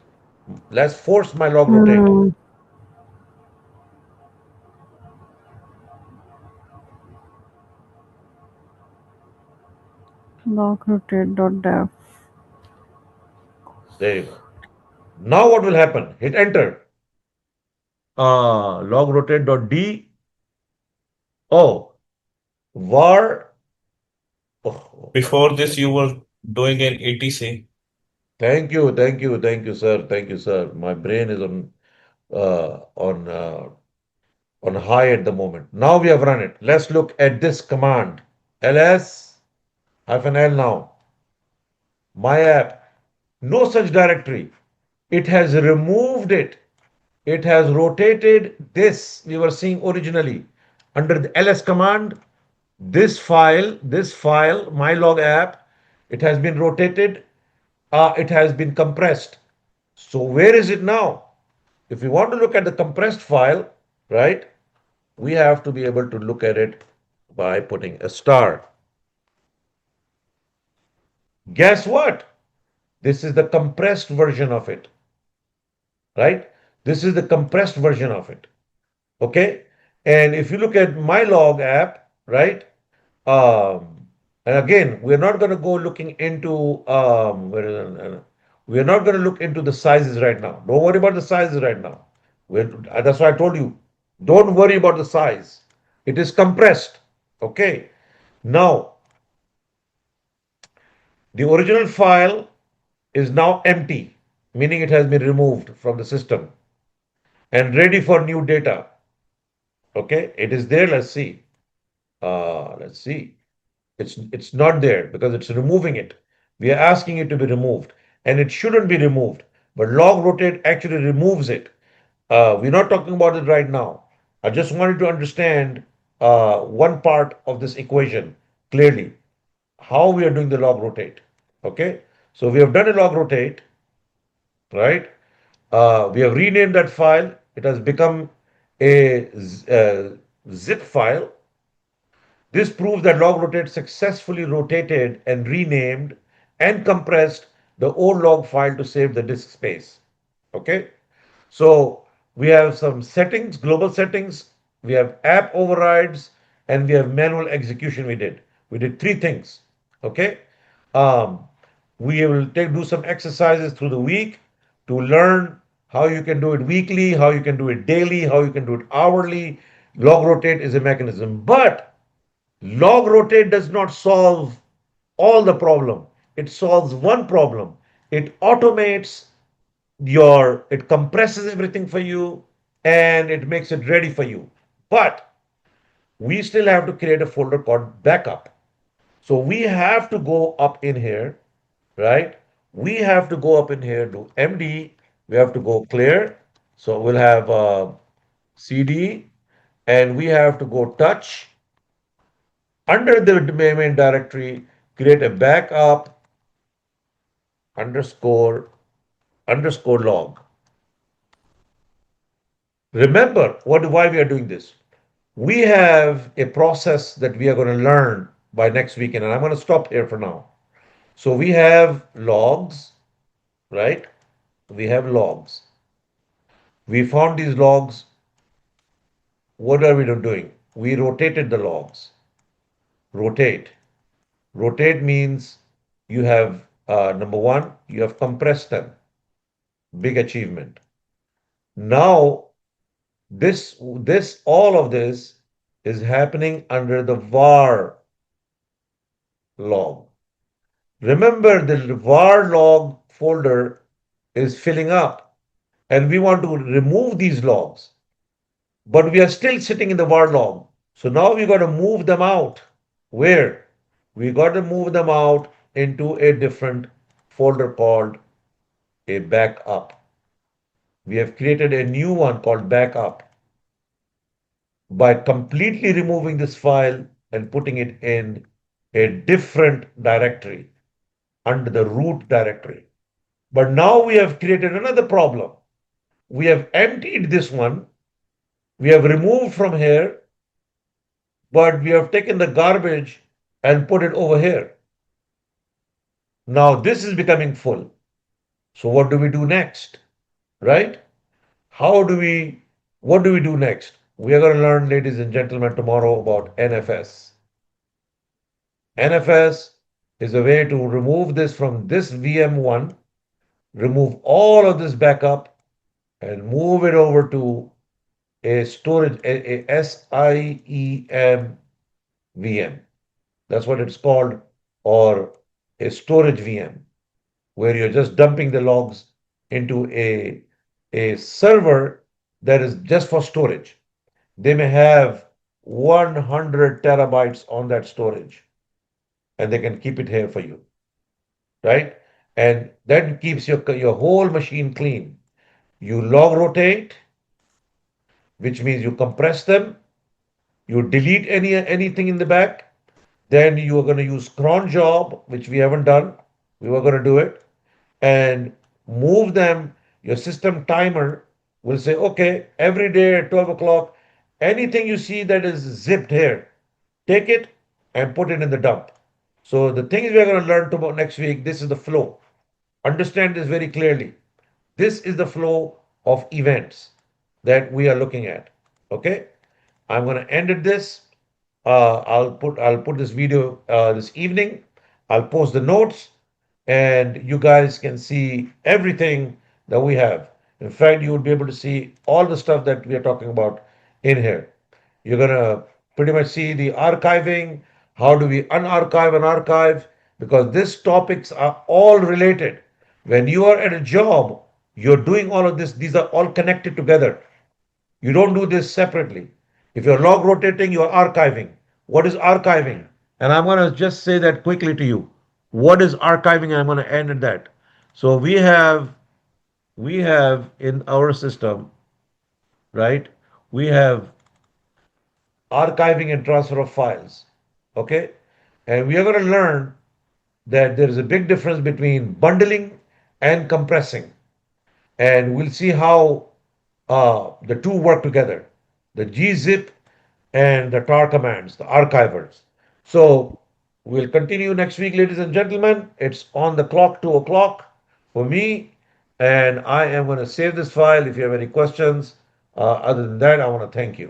Let's force my log rotate. Hmm. Log rotate.dev. There you go. Now what will happen? Hit enter. Log rotate.d. Oh, var. Oh, Before this, you were doing an etc. thank you, thank you, thank you, sir. Thank you, sir. My brain is uh, on uh, on high at the moment. Now we have run it. Let's look at this command. ls -l now. My app. No such directory. It has removed it. It has rotated this we were seeing originally under the ls command. This file, my log app, it has been rotated. It has been compressed. So where is it now? If we want to look at the compressed file, right, we have to be able to look at it by putting a star. Guess what? This is the compressed version of it, right? This is the compressed version of it. Okay. And if you look at my log app, right? And again, we're not going to go looking into we're not going to look into the sizes right now. Don't worry about the sizes right now. That's why I told you, don't worry about the size. It is compressed. Okay. Now, the original file is now empty, meaning it has been removed from the system and ready for new data. Okay, it is there. Let's see. Let's see. It's not there because it's removing it. We are asking it to be removed, and it shouldn't be removed. But log rotate actually removes it. We're not talking about it right now. I just wanted to understand one part of this equation clearly. How we are doing the log rotate. Okay, so we have done a log rotate, right? We have renamed that file. It has become a zip file. This proves that log rotate successfully rotated and renamed and compressed the old log file to save the disk space. Okay, so we have some settings, global settings, we have app overrides, and we have manual execution. We did three things. Okay, um, we will do some exercises through the week to learn how you can do it weekly, how you can do it daily, how you can do it hourly. Log rotate is a mechanism, but log rotate does not solve all the problem. It solves one problem. It automates it compresses everything for you and it makes it ready for you. But we still have to create a folder called backup. So we have to go up in here, right? We have to go up in here to MD. We have to go clear. So we'll have CD and we have to go touch under the main directory, create a backup underscore log. Remember why we are doing this. We have a process that we are going to learn by next weekend, and I'm going to stop here for now. So we have logs, right? We have logs. We found these logs. What are we doing? We rotated the logs. Rotate. Rotate means you have, number one, you have compressed them. Big achievement. Now, all of this is happening under the var log. Remember, the var log folder is filling up, and we want to remove these logs, but we are still sitting in the var log. So now we got to move them out. Where? we got to move them out into a different folder called a backup. We have created a new one called backup by completely removing this file and putting it in a different directory under the root directory. But now we have created another problem. We have emptied this one, we have removed from here, but we have taken the garbage and put it over here. Now this is becoming full. So what do we do next? Right? What do we do next? We are going to learn, ladies and gentlemen, tomorrow about NFS. NFS is a way to remove this from this VM1, remove all of this backup, and move it over to a storage, a SIEM VM. That's what it's called, or a storage VM, where you're just dumping the logs into a server that is just for storage. They may have 100 terabytes on that storage, and they can keep it here for you, right? And that keeps your whole machine clean. You log rotate, which means you compress them, you delete anything in the back, then you are going to use cron job, which we haven't done. We were going to do it, and move them. Your system timer will say, okay, every day at 12 o'clock, anything you see that is zipped here, take it and put it in the dump. So the things we are going to learn tomorrow next week, this is the flow. Understand this very clearly. This is the flow of events that we are looking at. Okay, I'm going to end at this. I'll put this video this evening. I'll post the notes, and you guys can see everything that we have. In fact, you will be able to see all the stuff that we are talking about in here. You're gonna pretty much see the archiving. How do we unarchive and archive? Because these topics are all related. When you are at a job, you're doing all of this. These are all connected together. You don't do this separately. If you're log rotating, you're archiving. What is archiving? And I'm going to just say that quickly to you. What is archiving? I'm going to end at that. So we have in our system, right? We have archiving and transfer of files. Okay? And we are going to learn that there is a big difference between bundling and compressing. And we'll see how the two work together, the gzip and the tar commands, the archivers. So we'll continue next week, ladies and gentlemen. It's on the clock, 2 o'clock for me, and I am going to save this file. If you have any questions, other than that, I want to thank you.